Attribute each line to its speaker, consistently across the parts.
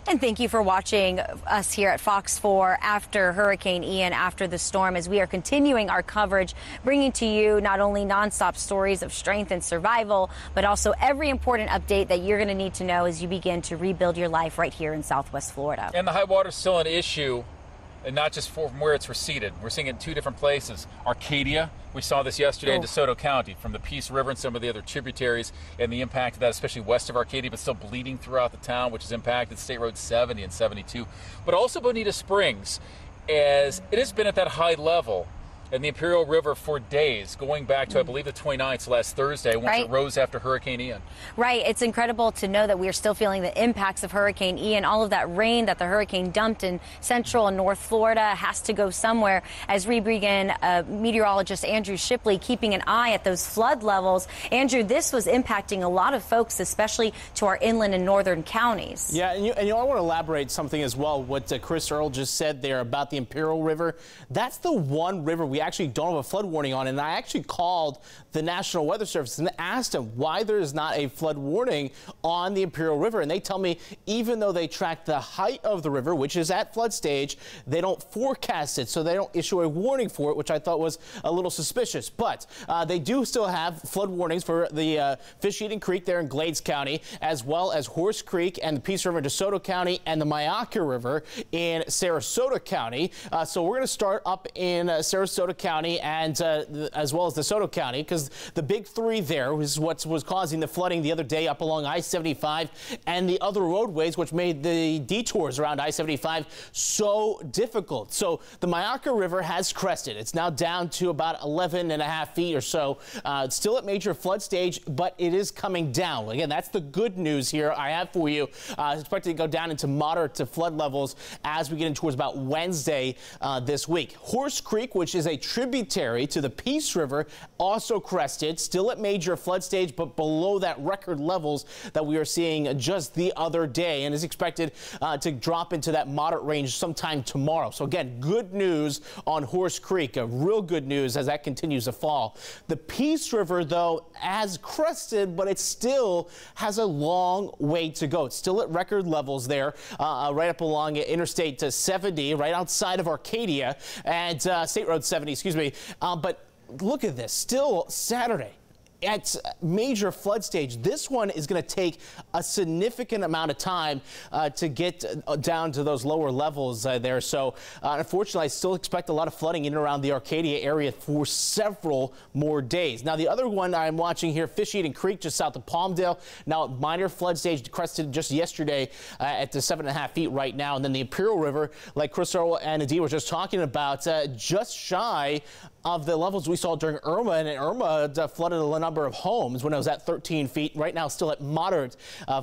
Speaker 1: And thank you for watching us here at Fox 4 after Hurricane Ian, after the storm, as we are continuing our coverage, bringing to you not only nonstop stories of strength and survival, but also every important update that you're going to need to know as you begin to rebuild your life right here in Southwest Florida.
Speaker 2: And the high water is still an issue, and not just from where it's receded. We're seeing it in two different places. Arcadia, we saw this yesterday in DeSoto County from the Peace River and some of the other tributaries, and the impact of that, especially west of Arcadia, but still bleeding throughout the town, which has impacted State Road 70 and 72. But also Bonita Springs, as it has been at that high level in the Imperial River for days, going back to, I believe, the 29th, last Thursday, once it rose after Hurricane Ian.
Speaker 1: Right. It's incredible to know that we are still feeling the impacts of Hurricane Ian. All of that rain that the hurricane dumped in Central and North Florida has to go somewhere, as we begin meteorologist Andrew Shipley keeping an eye at those flood levels. Andrew, this was impacting a lot of folks, especially to our inland and northern counties.
Speaker 3: Yeah, and I want to elaborate something as well, what Chris Earl just said there about the Imperial River. That's the one river we actually don't have a flood warning on, and I actually called the National Weather Service and asked them why there is not a flood warning on the Imperial River, and they tell me even though they track the height of the river, which is at flood stage, they don't forecast it, so they don't issue a warning for it, which I thought was a little suspicious. But they do still have flood warnings for the Fish Eating Creek there in Glades County, as well as Horse Creek and the Peace River in DeSoto County and the Meteorologist River in Sarasota County. So we're going to start up in Sarasota County and as well as DeSoto County, because the big three there was what was causing the flooding the other day up along I-75 and the other roadways, which made the detours around I-75 so difficult. So the Meteorologist River has crested. It's now down to about 11.5 feet or so. It's still at major flood stage, but it is coming down. Again, that's the good news here I have for you. It's expected to go down into moderate to flood levels as we get in towards about Wednesday this week. Horse Creek, which is a tributary to the Peace River, also crested, still at major flood stage, but below that record levels that we are seeing just the other day, and is expected to drop into that moderate range sometime tomorrow. So again, good news on Horse Creek, real good news as that continues to fall. The Peace River, though, has crested, but it still has a long way to go. It's still at record levels there, right up along Interstate 70, right outside of Arcadia, and State Road 70, excuse me. But look at this, still Saturday at major flood stage. This one is going to take a significant amount of time to get down to those lower levels there. So unfortunately, I still expect a lot of flooding in and around the Arcadia area for several more days. Now, the other one I'm watching here, Fish Eating Creek, just south of Palmdale, now at minor flood stage, crested just yesterday at the 7.5 feet right now. And then the Imperial River, like Chris Earl and Adi were just talking about, just shy of the levels we saw during Irma, and Irma flooded a number of homes when it was at 13 feet. Right now, still at moderate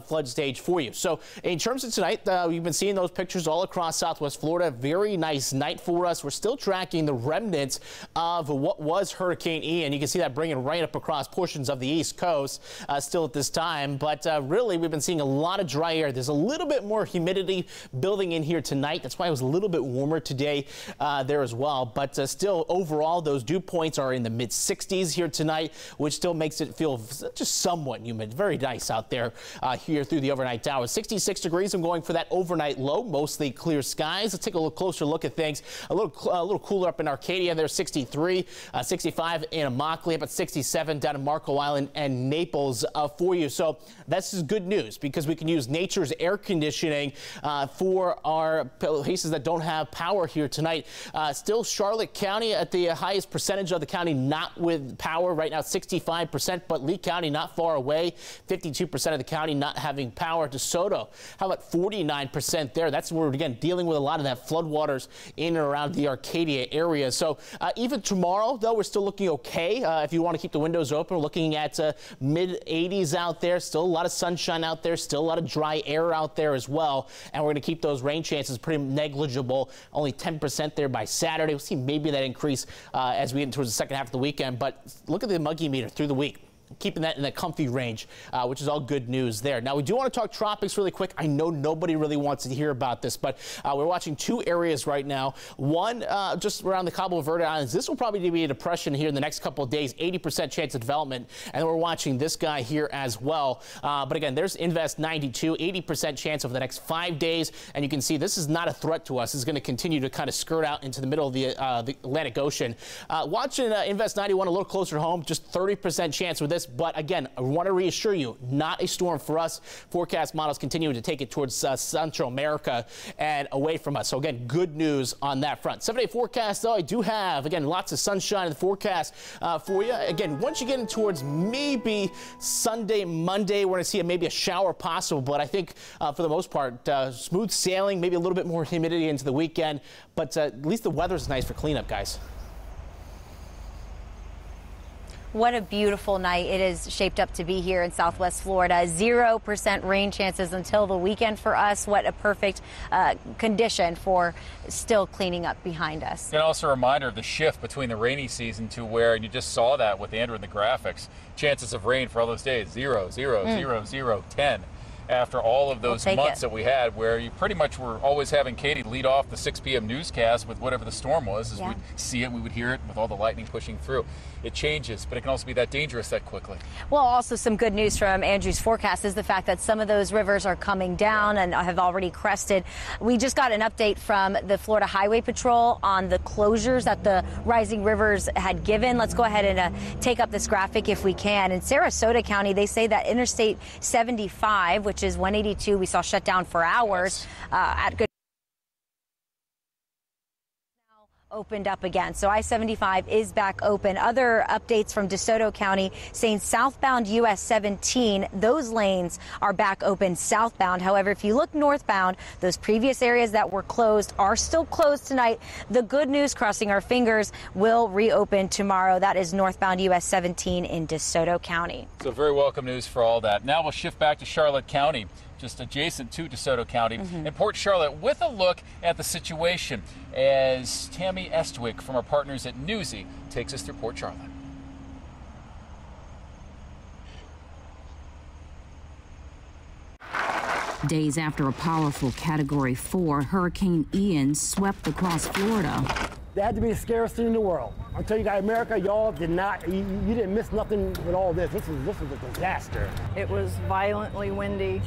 Speaker 3: flood stage for you. So in terms of tonight, we've been seeing those pictures all across Southwest Florida. Very nice night for us. We're still tracking the remnants of what was Hurricane Ian. You can see that bringing right up across portions of the East Coast still at this time. But really, we've been seeing a lot of dry air. There's a little bit more humidity building in here tonight. That's why it was a little bit warmer today there as well. But still, overall, those dew points are in the mid-60s here tonight, which still makes it feel just somewhat humid. Very nice out there here through the overnight hours. 66 degrees. I'm going for that overnight low, mostly clear skies. Let's take a little closer look at things. A little cooler up in Arcadia. There's 63, 65 in Immokalee, up at 67 down in Marco Island and Naples for you. So that's just good news, because we can use nature's air conditioning for our places that don't have power here tonight. Still Charlotte County at the highest percentage of the county not with power right now, 65%, but Lee County not far away, 52% of the county not having power. DeSoto, how about 49% there? That's where we're, again, dealing with a lot of that floodwaters in and around the Arcadia area. So even tomorrow, though, we're still looking okay. If you want to keep the windows open, we're looking at mid-80s out there. Still a lot of sunshine out there, still a lot of dry air out there as well. And we're going to keep those rain chances pretty negligible, only 10% there by Saturday. We'll see maybe that increase as we get towards the second half of the weekend. But look at the muggy meter through the week. keeping that in a comfy range, which is all good news there. Now, we do want to talk tropics really quick. I know nobody really wants to hear about this, but we're watching two areas right now. One, just around the Cabo Verde Islands. This will probably be a depression here in the next couple of days, 80% chance of development. And then we're watching this guy here as well. But again, there's Invest 92, 80% chance over the next 5 days. And you can see this is not a threat to us. It's going to continue to kind of skirt out into the middle of the Atlantic Ocean. Watching Invest 91 a little closer to home, just 30% chance with this. But again, I want to reassure you, not a storm for us. Forecast models continuing to take it towards Central America and away from us. So again, good news on that front. 7-day forecast, though, I do have, again, lots of sunshine in the forecast for you. Again, once you get in towards maybe Sunday, Monday, we're going to see maybe a shower possible. But I think for the most part, smooth sailing, maybe a little bit more humidity into the weekend. But at least the weather's nice for cleanup, guys.
Speaker 1: What a beautiful night it is shaped up to be here in Southwest Florida. 0% rain chances until the weekend for us. What a perfect condition for still cleaning up behind us.
Speaker 2: And also a reminder of the shift between the rainy season to where, and you just saw that with Andrew in the graphics, chances of rain for all those days, 0, 0, 0, 0, 10. After all of those months that we had where you pretty much were always having Katie lead off the 6 p.m. newscast with whatever the storm was. As we'd see it, we would hear it with all the lightning pushing through. It changes, but it can also be that dangerous that quickly.
Speaker 1: Well, also some good news from Andrew's forecast is the fact that some of those rivers are coming down and have already crested. We just got an update from the Florida Highway Patrol on the closures that the rising rivers had given. Let's go ahead and take up this graphic if we can. In Sarasota County, they say that Interstate 75, which is 182, we saw shut down for hours at good. Opened up again. So I-75 is back open. Other updates from DeSoto County saying southbound US 17, those lanes are back open southbound. However, if you look northbound, those previous areas that were closed are still closed tonight. The good news, crossing our fingers, will reopen tomorrow. That is northbound US 17 in DeSoto County.
Speaker 2: So very welcome news for all that. Now we'll shift back to Charlotte County, just adjacent to DeSoto County, in Port Charlotte, with a look at the situation as Tammy Estwick from our partners at Newsy takes us through Port Charlotte.
Speaker 4: Days after a powerful Category 4 Hurricane Ian swept across Florida.
Speaker 5: That had to be the scariest thing in the world. Until you got America, y'all did not, you didn't miss nothing with all this. This was a disaster.
Speaker 6: It was violently windy.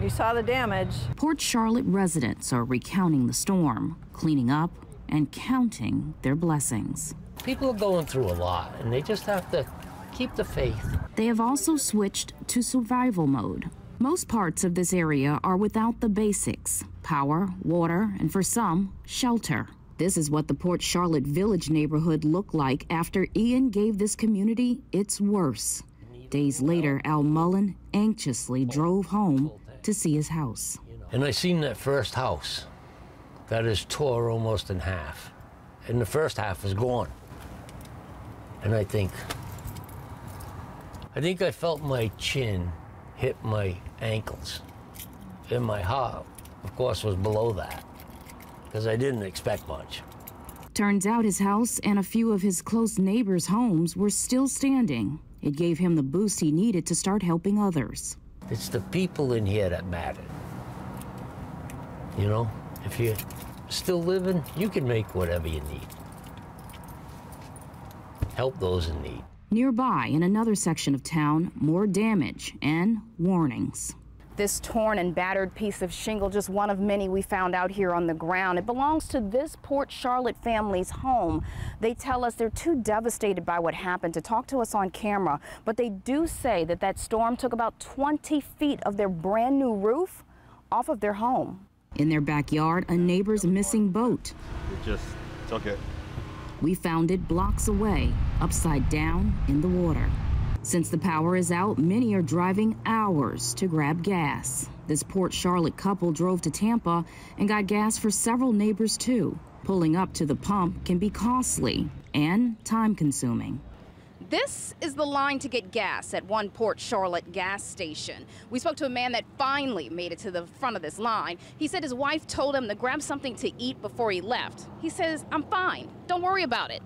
Speaker 6: You saw the damage.
Speaker 4: Port Charlotte residents are recounting the storm, cleaning up, and counting their blessings.
Speaker 7: People are going through a lot, and they just have to keep the faith.
Speaker 4: They have also switched to survival mode. Most parts of this area are without the basics: power, water, and for some, shelter. This is what the Port Charlotte Village neighborhood looked like after Ian gave this community its worst. Days later, Al Mullen anxiously drove home to see his house.
Speaker 7: And I seen that first house that is tore almost in half. And the first half is gone. And I think I felt my chin hit my ankles. And my heart, of course, was below that, because I didn't expect much.
Speaker 4: Turns out his house and a few of his close neighbors' homes were still standing. It gave him the boost he needed to start helping others.
Speaker 7: It's the people in here that matter. You know, if you're still living, you can make whatever you need. Help those in need.
Speaker 4: Nearby, in another section of town, more damage and warnings.
Speaker 8: This torn and battered piece of shingle, just one of many we found out here on the ground. It belongs to this Port Charlotte family's home. They tell us they're too devastated by what happened to talk to us on camera, but they do say that that storm took about 20 feet of their brand new roof off of their home.
Speaker 4: In their backyard, a neighbor's missing boat.
Speaker 9: It just took it.
Speaker 4: We found it blocks away, upside down in the water. Since the power is out, many are driving hours to grab gas. This Port Charlotte couple drove to Tampa and got gas for several neighbors too. Pulling up to the pump can be costly and time-consuming.
Speaker 8: This is the line to get gas at one Port Charlotte gas station. We spoke to a man that finally made it to the front of this line. He said his wife told him to grab something to eat before he left. He says, "I'm fine, don't worry about it."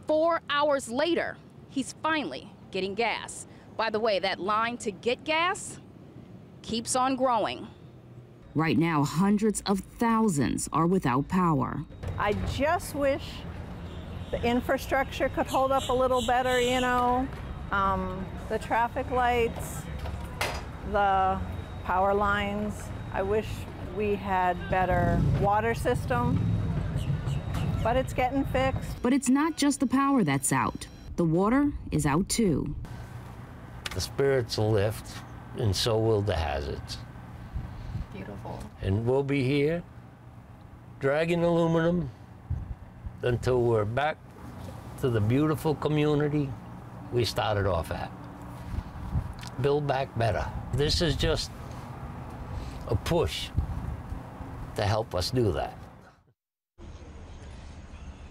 Speaker 8: 4 hours later, he's finally getting gas. By the way, that line to get gas keeps on growing.
Speaker 4: Right now, hundreds of thousands are without power.
Speaker 6: I just wish the infrastructure could hold up a little better, you know. The traffic lights, the power lines. I wish we had better water system, but it's getting fixed.
Speaker 4: But it's not just the power that's out. The water is out too.
Speaker 7: The spirits will lift, and so will the hazards.
Speaker 6: Beautiful.
Speaker 7: And we'll be here, dragging aluminum, until we're back to the beautiful community we started off at. Build back better. This is just a push to help us do that.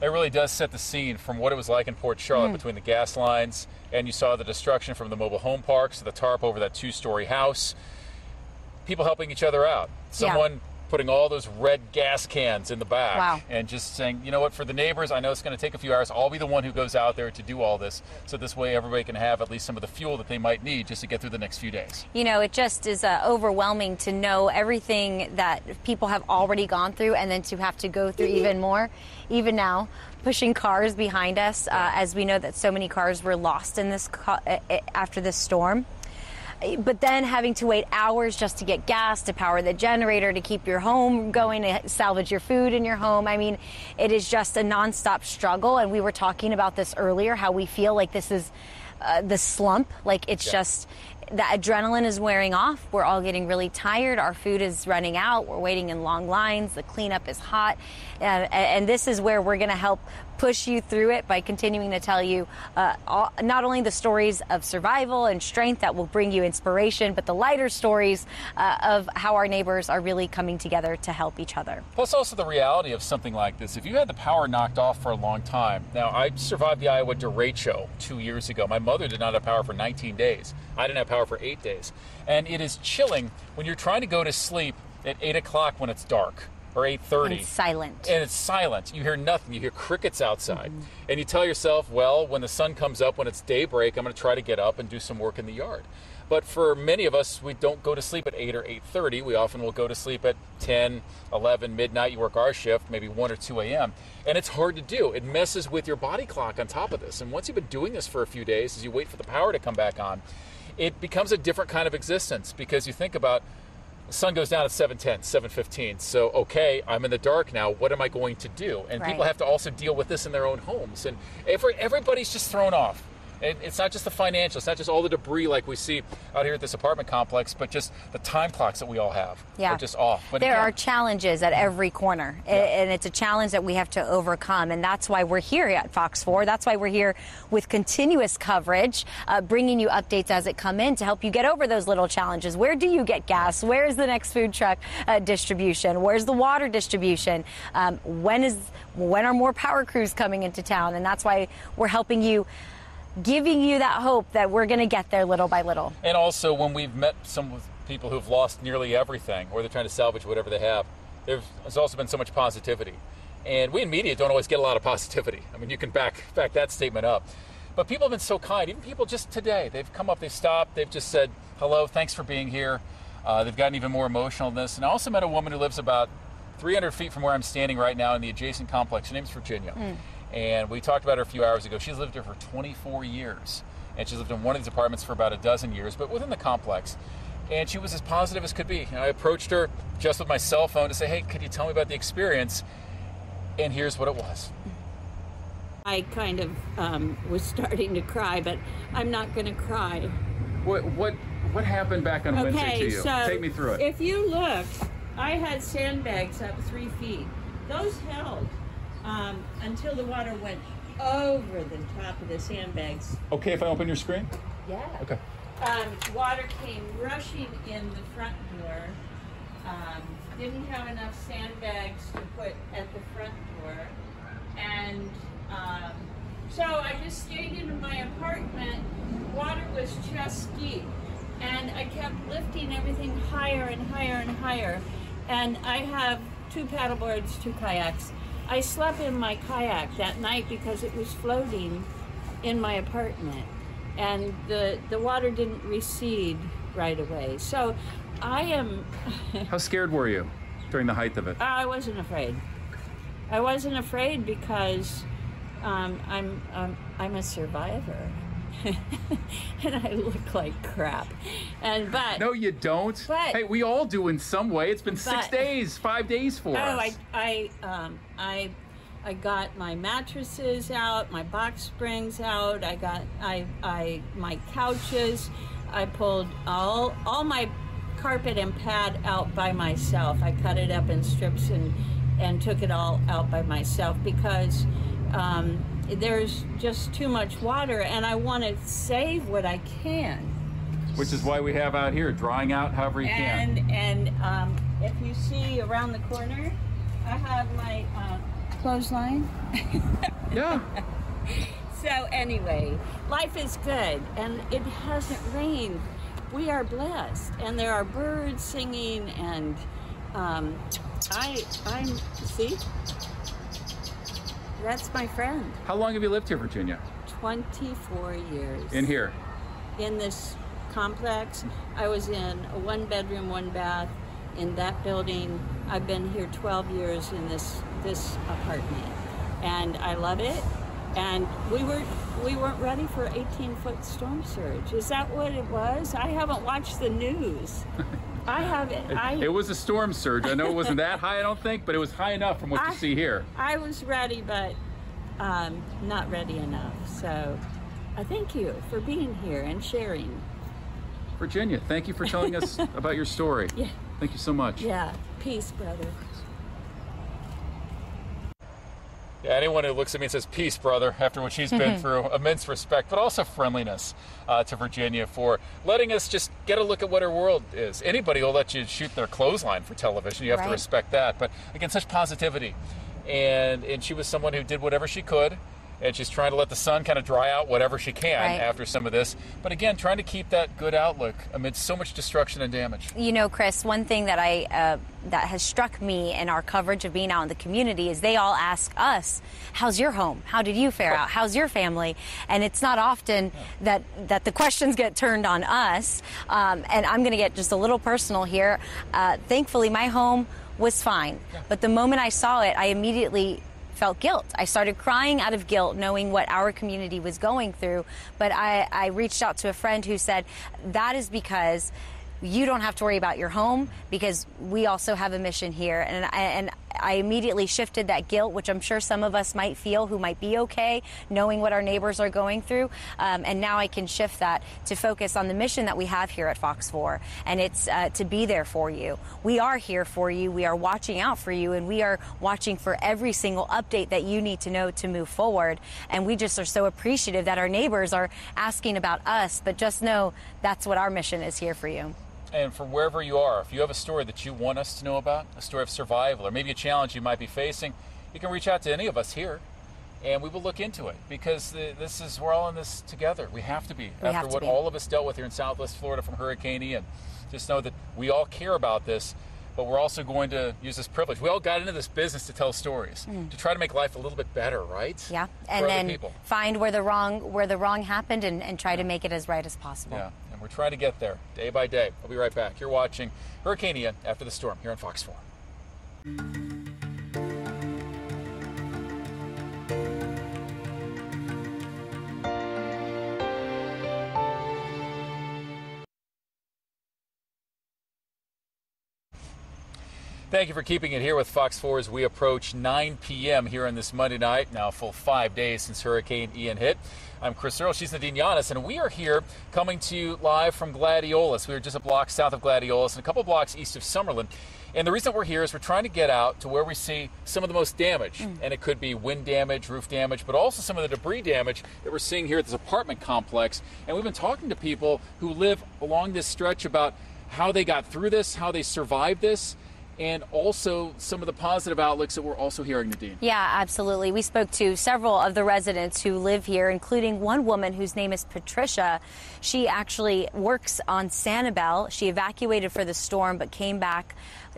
Speaker 2: It really does set the scene from what it was like in Port Charlotte between the gas lines, and you saw the destruction from the mobile home parks to the tarp over that two-story house. People helping each other out. Someone putting all those red gas cans in the back and just saying, you know what, for the neighbors, I know it's going to take a few hours. I'll be the one who goes out there to do all this. So this way everybody can have at least some of the fuel that they might need just to get through the next few days.
Speaker 1: You know, it just is overwhelming to know everything that people have already gone through and then to have to go through even more, even now, pushing cars behind us as we know that so many cars were lost in this after this storm. But then having to wait hours just to get gas, to power the generator, to keep your home going, to salvage your food in your home. I mean, it is just a nonstop struggle. And we were talking about this earlier, how we feel like this is the slump. Like it's just the adrenaline is wearing off. We're all getting really tired. Our food is running out. We're waiting in long lines. The cleanup is hot. And this is where we're going to help push you through it by continuing to tell you not only the stories of survival and strength that will bring you inspiration, but the lighter stories of how our neighbors are really coming together to help each other.
Speaker 2: Plus also the reality of something like this. If you had the power knocked off for a long time, now I survived the Iowa derecho 2 years ago. My mother did not have power for 19 days. I didn't have power for 8 days. And it is chilling when you're trying to go to sleep at 8 o'clock when it's dark. Or 8:30.
Speaker 1: And silent.
Speaker 2: And it's silent. You hear nothing. You hear crickets outside. And you tell yourself, well, when the sun comes up, when it's daybreak, I'm going to try to get up and do some work in the yard. But for many of us, we don't go to sleep at 8 or 8:30. We often will go to sleep at 10, 11, midnight. You work our shift, maybe 1 or 2 a.m. And it's hard to do. It messes with your body clock on top of this. And once you've been doing this for a few days, as you wait for the power to come back on, it becomes a different kind of existence because you think about the sun goes down at 7:10, 7:15. So, okay, I'm in the dark now. What am I going to do? And people have to also deal with this in their own homes. And everybody's just thrown off. It's not just the financial. It's not just all the debris like we see out here at this apartment complex, but just the time clocks that we all have are just off. But
Speaker 1: there are challenges at every corner, and it's a challenge that we have to overcome. And that's why we're here at Fox 4. That's why we're here with continuous coverage, bringing you updates as it come in to help you get over those little challenges. Where do you get gas? Where is the next food truck distribution? Where's the water distribution? When are more power crews coming into town? And that's why we're helping you, giving you that hope that we're going to get there little by little.
Speaker 2: And also when we've met some people who've lost nearly everything, or they're trying to salvage whatever they have, there's also been so much positivity. And we in media don't always get a lot of positivity. I mean, you can back that statement up. But people have been so kind. Even people just today, they've come up, they've stopped, they've just said, hello, thanks for being here. They've gotten even more emotional than this. And I also met a woman who lives about 300 feet from where I'm standing right now in the adjacent complex. Her name's Virginia. And we talked about her a few hours ago. She's lived here for 24 years. And she's lived in one of these apartments for about a dozen years, but within the complex. And she was as positive as could be. And I approached her just with my cell phone to say, hey, could you tell me about the experience? And here's what it was.
Speaker 10: I kind of was starting to cry, but I'm not going to cry.
Speaker 2: What happened back on Wednesday to you?
Speaker 10: So
Speaker 2: take me through it.
Speaker 10: If you look, I had sandbags up 3 feet. Those held until the water went over the top of the sandbags.
Speaker 2: Okay, if I open your screen?
Speaker 10: Yeah.
Speaker 2: Okay.
Speaker 10: Water came rushing in the front door. Didn't have enough sandbags to put at the front door. And so I just stayed in my apartment. Water was chest deep. And I kept lifting everything higher and higher and higher. And I have 2 paddleboards, 2 kayaks. I slept in my kayak that night because it was floating in my apartment, and the water didn't recede right away. So I am...
Speaker 2: How scared were you during the height of it?
Speaker 10: I wasn't afraid. I wasn't afraid because I'm a survivor. And I look like crap. But
Speaker 2: no, you don't.
Speaker 10: But,
Speaker 2: hey, we all do in some way. It's been 6 days, 5 days for us.
Speaker 10: I got my mattresses out, my box springs out. I got my couches. I pulled all my carpet and pad out by myself. I cut it up in strips and took it all out by myself because there's just too much water, and I want to save what I can.
Speaker 2: Which is why we have out here, drying out however you can.
Speaker 10: And if you see around the corner, I have my clothesline.
Speaker 2: Yeah.
Speaker 10: So anyway, life is good, and it hasn't rained. We are blessed, and there are birds singing, and I'm see. That's my friend.
Speaker 2: How long have you lived here, Virginia?
Speaker 10: 24 years.
Speaker 2: In here?
Speaker 10: In this complex. I was in a 1-bedroom, 1-bath in that building. I've been here 12 years in this apartment, and I love it. And we weren't ready for an 18-foot storm surge. Is that what it was? I haven't watched the news. I haven't.
Speaker 2: It was a storm surge. I know it wasn't that high, I don't think, but it was high enough from what you see here.
Speaker 10: I was ready, but not ready enough. So I thank you for being here and sharing.
Speaker 2: Virginia, thank you for telling us about your story.
Speaker 10: Yeah.
Speaker 2: Thank you so much.
Speaker 10: Yeah. Peace, brother.
Speaker 2: Yeah, anyone who looks at me and says, peace, brother, after what she's been through, immense respect, but also friendliness to Virginia for letting us just get a look at what her world is. Anybody will let you shoot their clothesline for television. You have to respect that. But again, such positivity. And she was someone who did whatever she could, and she's trying to let the sun kind of dry out whatever she can after some of this. But again, trying to keep that good outlook amid so much destruction and damage.
Speaker 1: You know, Chris, one thing that that has struck me in our coverage of being out in the community is they all ask us, how's your home? How did you fare out? How's your family? And it's not often that the questions get turned on us. And I'm going to get just a little personal here. Thankfully, my home was fine. But the moment I saw it, I immediately felt guilt. I started crying out of guilt, knowing what our community was going through. But I reached out to a friend who said, that is because you don't have to worry about your home, because we also have a mission here. And I immediately shifted that guilt, which I'm sure some of us might feel who might be okay, knowing what our neighbors are going through. And now I can shift that to focus on the mission that we have here at Fox 4. And it's to be there for you. We are here for you. We are watching out for you. And we are watching for every single update that you need to know to move forward. And we just are so appreciative that our neighbors are asking about us. But just know that's what our mission is here for you.
Speaker 2: And for wherever you are, if you have a story that you want us to know about, a story of survival, or maybe a challenge you might be facing, you can reach out to any of us here, and we will look into it, because we're all in this together. We have to be. After what all of us dealt with here in Southwest Florida from Hurricane Ian. Just know that we all care about this, but we're also going to use this privilege. We all got into this business to tell stories, to try to make life a little bit better, right?
Speaker 1: Yeah, and then find where the wrong happened and try to make it as right as possible.
Speaker 2: Yeah, and we're trying to get there day by day. We'll be right back. You're watching Hurricane Ian After the Storm here on Fox 4. Thank you for keeping it here with Fox 4 as we approach 9 p.m. here on this Monday night. Now a full 5 days since Hurricane Ian hit. I'm Chris Earl, she's Nadine Yanis, and we are here coming to you live from Gladiolus. We are just a block south of Gladiolus and a couple blocks east of Summerlin. And the reason we're here is we're trying to get out to where we see some of the most damage. And it could be wind damage, roof damage, but also some of the debris damage that we're seeing here at this apartment complex. And we've been talking to people who live along this stretch about how they got through this, how they survived this. and also some of the positive outlooks that we're also hearing, Nadine.
Speaker 1: Yeah, absolutely. We spoke to several of the residents who live here, including one woman whose name is Patricia. She actually works on Sanibel. She evacuated for the storm but came back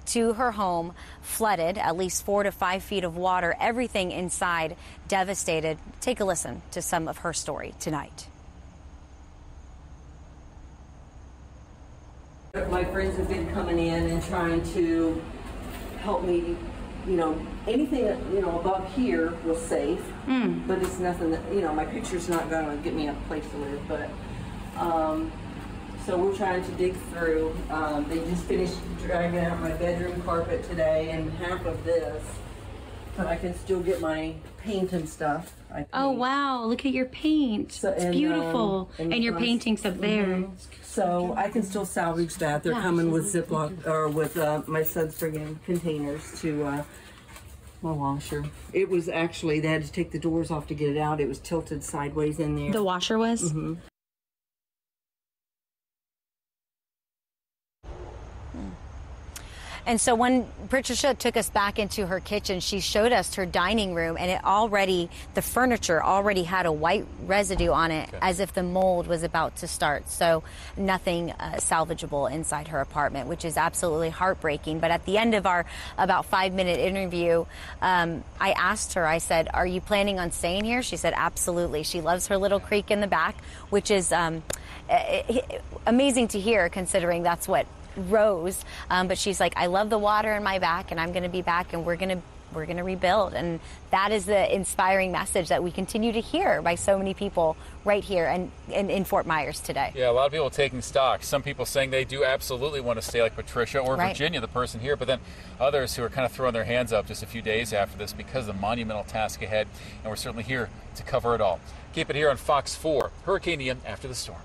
Speaker 1: to her home flooded, at least 4 to 5 feet of water, everything inside devastated. Take a listen to some of her story tonight.
Speaker 11: My friends have been coming in and trying to help me, you know, anything that, you know, above here was safe, but it's nothing that, you know, my picture's not going to get me a place to live, but, so we're trying to dig through. They just finished dragging out my bedroom carpet today and half of this, but I can still get my paint and stuff.
Speaker 1: Oh, wow. Look at your paint.
Speaker 11: So,
Speaker 1: it's beautiful. And your painting's up there.
Speaker 11: So I can still salvage that. They're coming with Ziploc, or with my son's friggin' containers to my washer. It was actually, they had to take the doors off to get it out. It was tilted sideways in there.
Speaker 1: The washer was?
Speaker 11: Mm-hmm.
Speaker 1: And so when Patricia took us back into her kitchen, she showed us her dining room, and the furniture already had a white residue on it, as if the mold was about to start. So nothing salvageable inside her apartment, which is absolutely heartbreaking. But at the end of our about 5-minute interview, I asked her, I said, "Are you planning on staying here?" She said, "Absolutely." She loves her little creek in the back, which is amazing to hear, considering that's what rose, but she's like, "I love the water in my back, and I'm going to be back, and we're going to rebuild." And that is the inspiring message that we continue to hear by so many people right here and in Fort Myers today.
Speaker 2: Yeah, a lot of people taking stock. Some people saying they do absolutely want to stay, like Patricia or Virginia, the person here, but then others who are kind of throwing their hands up just a few days after this because of the monumental task ahead, and we're certainly here to cover it all. Keep it here on Fox 4, Hurricane Ian after the storm.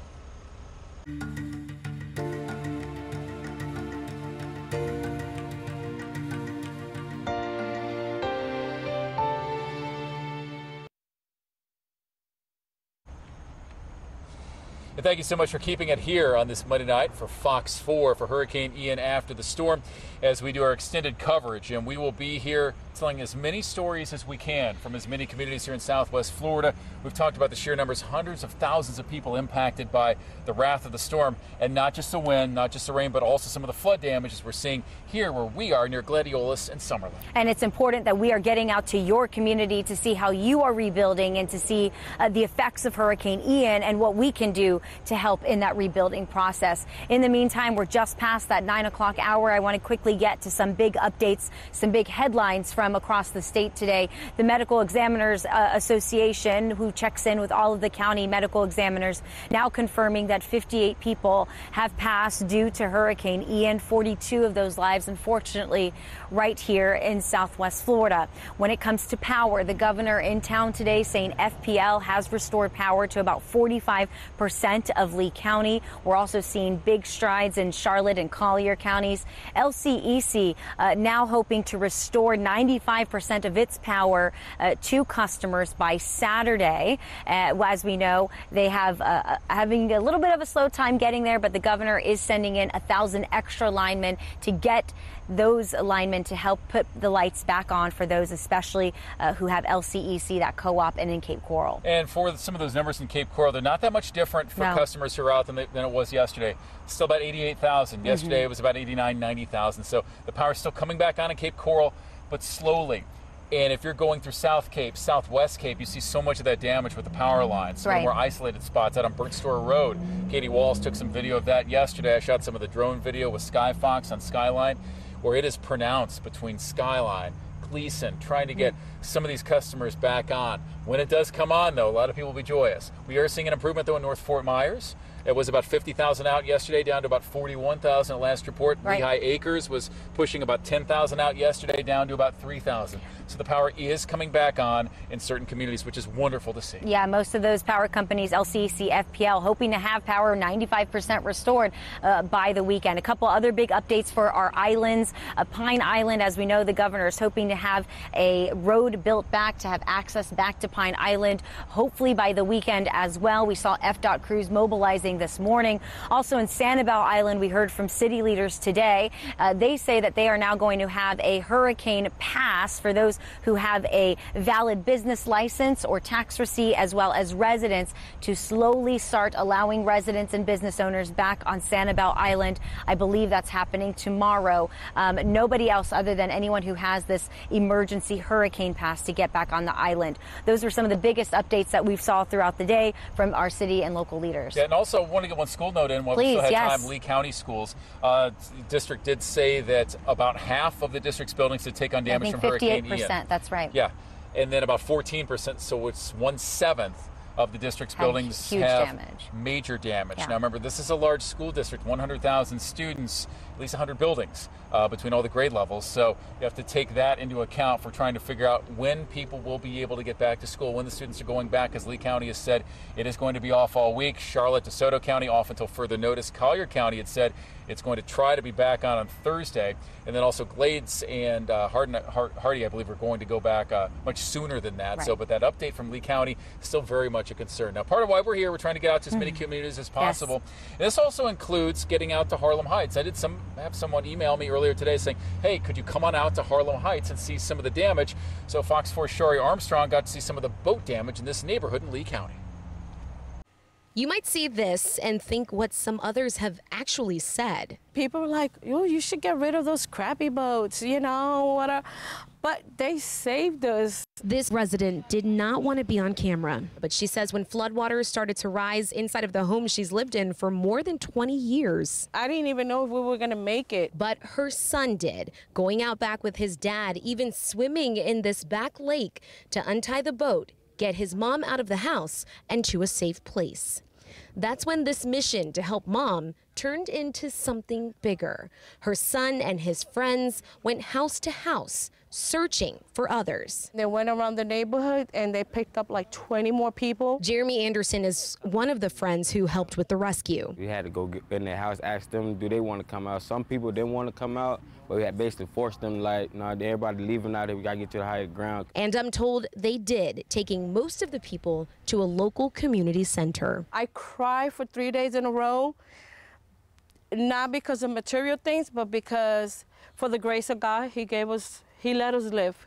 Speaker 2: And thank you so much for keeping it here on this Monday night for Fox 4 for Hurricane Ian after the storm as we do our extended coverage. And we will be here telling as many stories as we can from as many communities here in Southwest Florida. We've talked about the sheer numbers, hundreds of thousands of people impacted by the wrath of the storm, and not just the wind, not just the rain, but also some of the flood damages we're seeing here where we are near Gladiolus and Summerlin.
Speaker 1: And it's important that we are getting out to your community to see how you are rebuilding and to see the effects of Hurricane Ian and what we can do to help in that rebuilding process. In the meantime, we're just past that 9 o'clock hour. I want to quickly get to some big updates, some big headlines from across the state today. The Medical Examiners Association, who checks in with all of the county medical examiners, now confirming that 58 people have passed due to Hurricane Ian, 42 of those lives, unfortunately, right here in Southwest Florida. When it comes to power, the governor in town today saying FPL has restored power to about 45% of Lee County. We're also seeing big strides in Charlotte and Collier counties. LCEC now hoping to restore 95% of its power to customers by Saturday. As we know, they have having a little bit of a slow time getting there, but the governor is sending in 1,000 extra linemen to get those linemen to help put the lights back on for those especially who have LCEC, that co-op, and in Cape Coral.
Speaker 2: And for some of those numbers in Cape Coral, they're not that much different for customers who are out than it was yesterday. Still about 88,000. Yesterday it was about 89, 90,000. So the power's still coming back on in Cape Coral, but slowly. And if you're going through South Cape, Southwest Cape, you see so much of that damage with the power lines. Some more isolated spots out on Burnt Store Road. Katie Walls took some video of that yesterday. I shot some of the drone video with Skyfox on Skyline, where it is pronounced between Skyline, Gleason, trying to get some of these customers back on. When it does come on, though, a lot of people will be joyous. We are seeing an improvement, though, in North Fort Myers. It was about 50,000 out yesterday, down to about 41,000 at last report. Lehigh Acres was pushing about 10,000 out yesterday, down to about 3,000. So the power is coming back on in certain communities, which is wonderful to see. Yeah, most of those power companies, LCEC, FPL, hoping to have power 95% restored by the weekend. A couple other big updates for our islands. Pine Island, as we know, the governor is hoping to have a road built back to have access back to Pine Island, hopefully by the weekend as well. We saw FDOT crews mobilizing
Speaker 1: rising this morning. Also in Sanibel Island, we heard from city leaders today. They say that they are now going to have a hurricane pass for those who have a valid business license or tax receipt, as well as residents, to slowly start allowing residents and business owners back on Sanibel Island. I believe that's happening tomorrow. Nobody else other than anyone who has this emergency hurricane pass to get back on the island. Those are some of the biggest updates that we've saw throughout the day from our city and local leaders.
Speaker 2: Yeah, and also want to get one school note in while we still have time. Lee County schools. District did say that about half of the district's buildings did take on damage from Hurricane Ian.
Speaker 1: 58%, that's right.
Speaker 2: Yeah, and then about 14%, so it's 1/7 of the district's buildings have major damage.
Speaker 1: Yeah.
Speaker 2: Now remember, this is a large school district, 100,000 students, at least 100 buildings between all the grade levels. So you have to take that into account for trying to figure out when people will be able to get back to school, when the students are going back. As Lee County has said, it is going to be off all week. Charlotte, DeSoto County off until further notice. Collier County had said it's going to try to be back on Thursday. And then also Glades and Hardy, I believe, are going to go back much sooner than that.
Speaker 1: Right.
Speaker 2: So, but that update from Lee County is still very much a concern. Now, part of why we're here, we're trying to get out to as many communities as possible. Yes. And this also includes getting out to Harlem Heights. I did have someone email me earlier today saying, hey, could you come on out to Harlem Heights and see some of the damage? So Fox 4's Shari Armstrong got to see some of the boat damage in this neighborhood in Lee County.
Speaker 12: You might see this and think what some others have actually said.
Speaker 13: People are like, oh, you should get rid of those crappy boats, you know, whatever. But they saved us.
Speaker 12: This resident did not want to be on camera, but she says when floodwaters started to rise inside of the home she's lived in for more than 20 years.
Speaker 13: I didn't even know if we were going to make it.
Speaker 12: But her son did, going out back with his dad, even swimming in this back lake to untie the boat, get his mom out of the house and to a safe place. That's when this mission to help mom turned into something bigger. Her son and his friends went house to house, searching for others.
Speaker 13: They went around the neighborhood and they picked up like 20 more people.
Speaker 12: Jeremy Anderson is one of the friends who helped with the rescue.
Speaker 14: We had to go get in their house, ask them, do they want to come out? Some people didn't want to come out, but we had basically forced them, like, no, everybody leaving out here, we got to get to the higher ground.
Speaker 12: And I'm told they did, taking most of the people to a local community center.
Speaker 13: I cried for 3 days in a row, not because of material things, but because for the grace of God, He let us live.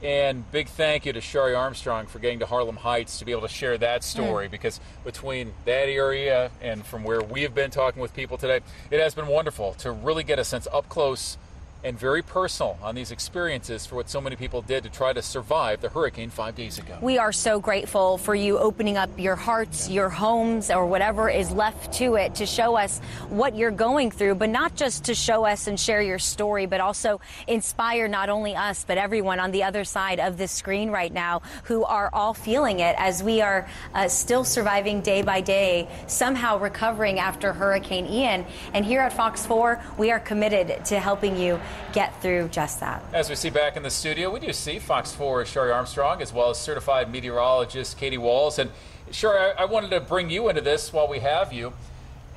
Speaker 2: And big thank you to Shari Armstrong for getting to Harlem Heights to be able to share that story, because between that area and from where we have been talking with people today, it has been wonderful to really get a sense up close and very personal on these experiences for what so many people did to try to survive the hurricane 5 days ago.
Speaker 1: We are so grateful for you opening up your hearts, your homes, or whatever is left to it to show us what you're going through, but not just to show us and share your story, but also inspire not only us, but everyone on the other side of this screen right now who are all feeling it as we are still surviving day by day, somehow recovering after Hurricane Ian. And here at Fox 4, we are committed to helping you get through just that.
Speaker 2: As we see back in the studio, we do see Fox 4's Shari Armstrong, as well as certified meteorologist Katie Walls. And Shari, I wanted to bring you into this while we have you.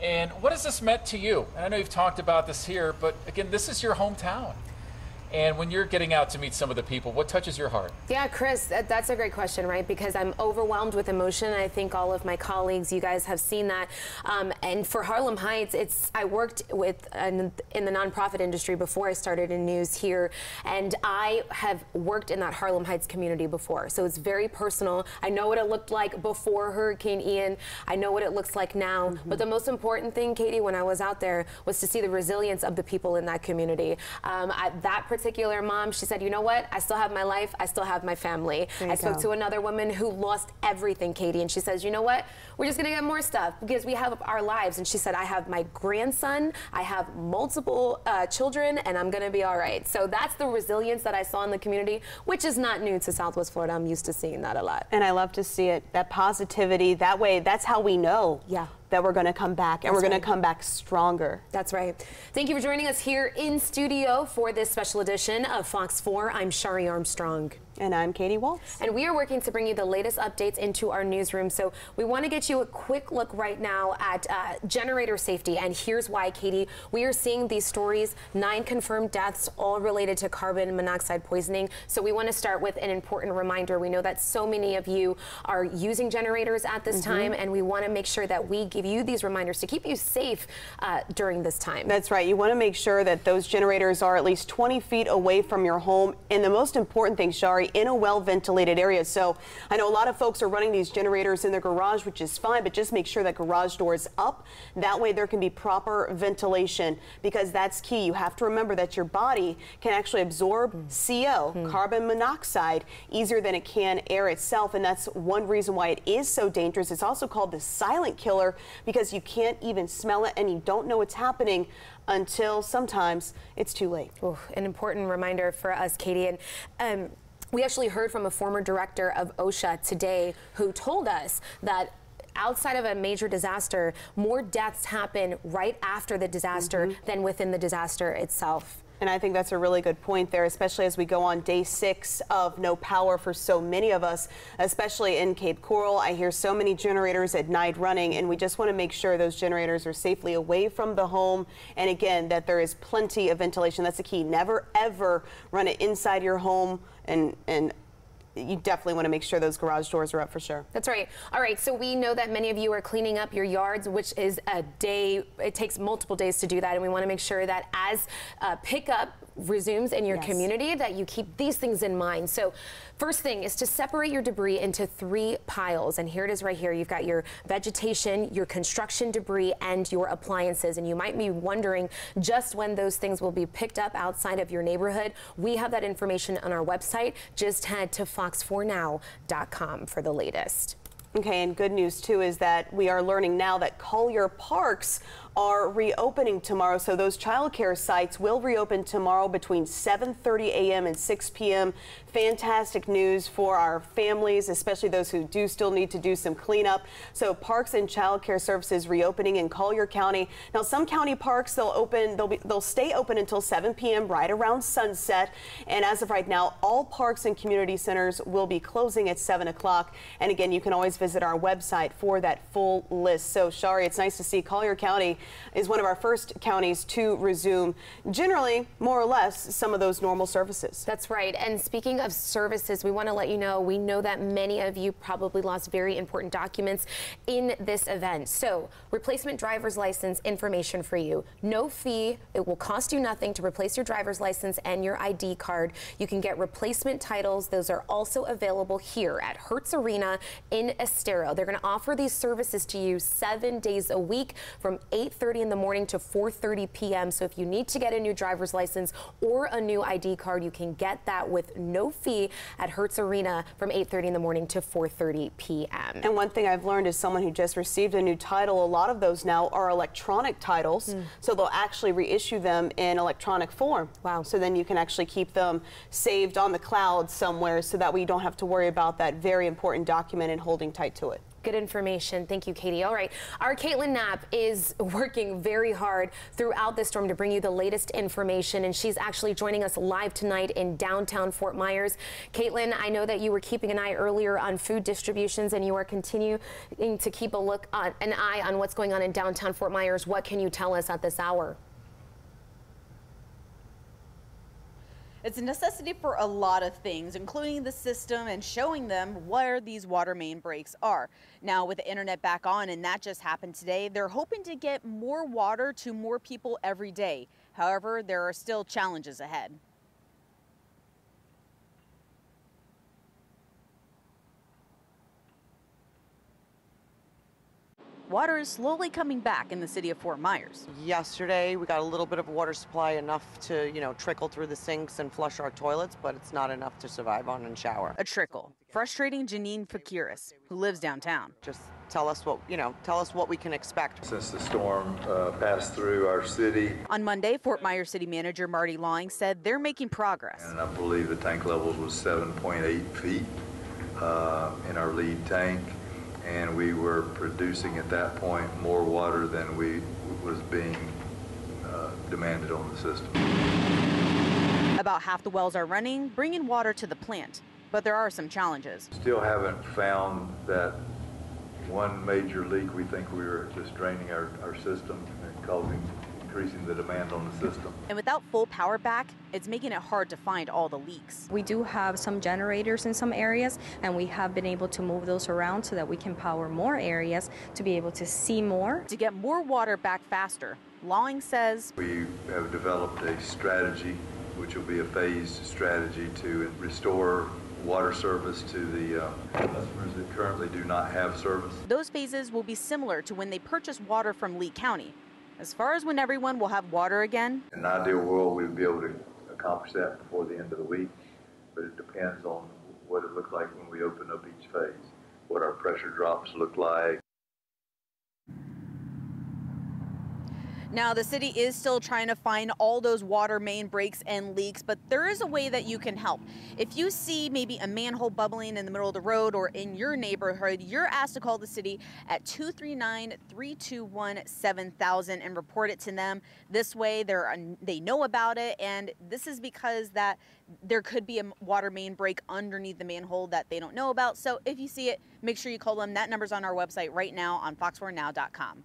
Speaker 2: And what has this meant to you? And I know you've talked about this here, but again, this is your hometown. And when you're getting out to meet some of the people, what touches your heart?
Speaker 15: Yeah, Chris, that's a great question, right? Because I'm overwhelmed with emotion. I think all of my colleagues, you guys have seen that. And for Harlem Heights, I worked in the nonprofit industry before I started in news here, and I have worked in that Harlem Heights community before. So it's very personal. I know what it looked like before Hurricane Ian. I know what it looks like now. Mm-hmm. But the most important thing, Katie, when I was out there was to see the resilience of the people in that community. That particular mom, she said, you know what? I still have my life. I still have my family. I spoke to another woman who lost everything, Katie, and she says, you know what? We're just going to get more stuff because we have our lives. And she said, I have my grandson. I have multiple children, and I'm going to be all right. So that's the resilience that I saw in the community, which is not new to Southwest Florida. I'm used to seeing that a lot.
Speaker 16: And I love to see it, that positivity. That way, that's how we know. Yeah. That we're going to come back, and we're going to come back stronger.
Speaker 15: That's right. Thank you for joining us here in studio for this special edition of Fox 4. I'm Shari Armstrong.
Speaker 16: And I'm Katie Waltz.
Speaker 15: And we are working to bring you the latest updates into our newsroom. So we want to get you a quick look right now at generator safety. And here's why, Katie. We are seeing these stories, 9 confirmed deaths, all related to carbon monoxide poisoning. So we want to start with an important reminder. We know that so many of you are using generators at this time, and we want to make sure that we give you these reminders to keep you safe during this time.
Speaker 16: That's right. You want to make sure that those generators are at least 20 feet away from your home. And the most important thing, Shari, in a well-ventilated area. So I know a lot of folks are running these generators in their garage, which is fine, but just make sure that garage door is up. That way there can be proper ventilation, because that's key. You have to remember that your body can actually absorb CO, carbon monoxide, easier than it can air itself. And that's one reason why it is so dangerous. It's also called the silent killer, because you can't even smell it and you don't know what's happening until sometimes it's too late.
Speaker 15: Ooh, an important reminder for us, Katie. And we actually heard from a former director of OSHA today who told us that outside of a major disaster, more deaths happen right after the disaster than within the disaster itself.
Speaker 16: And I think that's a really good point there, especially as we go on day 6 of no power for so many of us, especially in Cape Coral. I hear so many generators at night running, and we just want to make sure those generators are safely away from the home. And again, that there is plenty of ventilation. That's the key. Never, ever run it inside your home, and you definitely want to make sure those garage doors are up for sure.
Speaker 15: That's right. All right, so we know that many of you are cleaning up your yards, which is a day, it takes multiple days to do that, and we want to make sure that as pickup resumes in your community, that you keep these things in mind. So first thing is to separate your debris into 3 piles, and here it is right here. You've got your vegetation, your construction debris, and your appliances, and you might be wondering just when those things will be picked up outside of your neighborhood. We have that information on our website. Just head to fox4now.com for the latest.
Speaker 16: Okay, and good news too is that we are learning now that Collier parks are reopening tomorrow. So those childcare sites will reopen tomorrow between 7:30 a.m. and 6 p.m. Fantastic news for our families, especially those who do still need to do some cleanup. So parks and childcare services reopening in Collier County. Now, some county parks, they'll stay open until 7 p.m. right around sunset. And as of right now, all parks and community centers will be closing at 7 o'clock. And again, you can always visit our website for that full list. So Shari, it's nice to see Collier County is one of our first counties to resume generally, more or less, some of those normal services.
Speaker 15: That's right. And speaking of services, we want to let you know, we know that many of you probably lost very important documents in this event. So replacement driver's license information for you. No fee. It will cost you nothing to replace your driver's license and your ID card. You can get replacement titles. Those are also available here at Hertz Arena in Estero. They're going to offer these services to you 7 days a week from 8:30 in the morning to 4:30 p.m. So if you need to get a new driver's license or a new ID card, you can get that with no fee at Hertz Arena from 8:30 in the morning to 4:30 p.m.
Speaker 16: And one thing I've learned as someone who just received a new title, a lot of those now are electronic titles. So they'll actually reissue them in electronic form. Wow. So then you can actually keep them saved on the cloud somewhere, so that way you don't have to worry about that very important document and holding tight to it.
Speaker 15: Good information. Thank you, Katie. All right. Our Caitlin Knapp is working very hard throughout this storm to bring you the latest information, and she's actually joining us live tonight in downtown Fort Myers. Caitlin, I know that you were keeping an eye earlier on food distributions, and you are continuing to keep an eye on what's going on in downtown Fort Myers. What can you tell us at this hour?
Speaker 17: It's a necessity for a lot of things, including the system and showing them where these water main breaks are. Now, with the internet back on, and that just happened today, they're hoping to get more water to more people every day. However, there are still challenges ahead. Water is slowly coming back in the city of Fort Myers.
Speaker 18: Yesterday, we got a little bit of water supply, enough to, trickle through the sinks and flush our toilets, but it's not enough to survive on and shower.
Speaker 17: A trickle. Frustrating Janine Fakiris, who lives downtown.
Speaker 18: Just tell us what we can expect.
Speaker 19: Since the storm passed through our city.
Speaker 17: On Monday, Fort Myers City Manager Marty Lawing said they're making progress.
Speaker 19: And I believe the tank levels was 7.8 feet in our lead tank. And we were producing at that point more water than was being demanded on the system.
Speaker 17: About half the wells are running, bringing water to the plant. but there are some challenges.
Speaker 19: Still haven't found that one major leak. We think we were just draining our system and increasing the demand on the system.
Speaker 17: And without full power back, it's making it hard to find all the leaks.
Speaker 20: We do have some generators in some areas, and we have been able to move those around so that we can power more areas to be able to see more.
Speaker 17: To get more water back faster, Lawing says,
Speaker 19: we have developed a strategy, which will be a phased strategy to restore water service to the customers that currently do not have service.
Speaker 17: Those phases will be similar to when they purchased water from Lee County. As far as when everyone will have water again,
Speaker 19: in an ideal world, we'd be able to accomplish that before the end of the week, but it depends on what it looks like when we open up each phase, what our pressure drops look like.
Speaker 17: Now, the city is still trying to find all those water main breaks and leaks, but there is a way that you can help. If you see maybe a manhole bubbling in the middle of the road or in your neighborhood, you're asked to call the city at 239-321-7000 and report it to them. This way, they know about it, and this is because that there could be a water main break underneath the manhole that they don't know about. So if you see it, make sure you call them. That number's on our website right now on fox4now.com.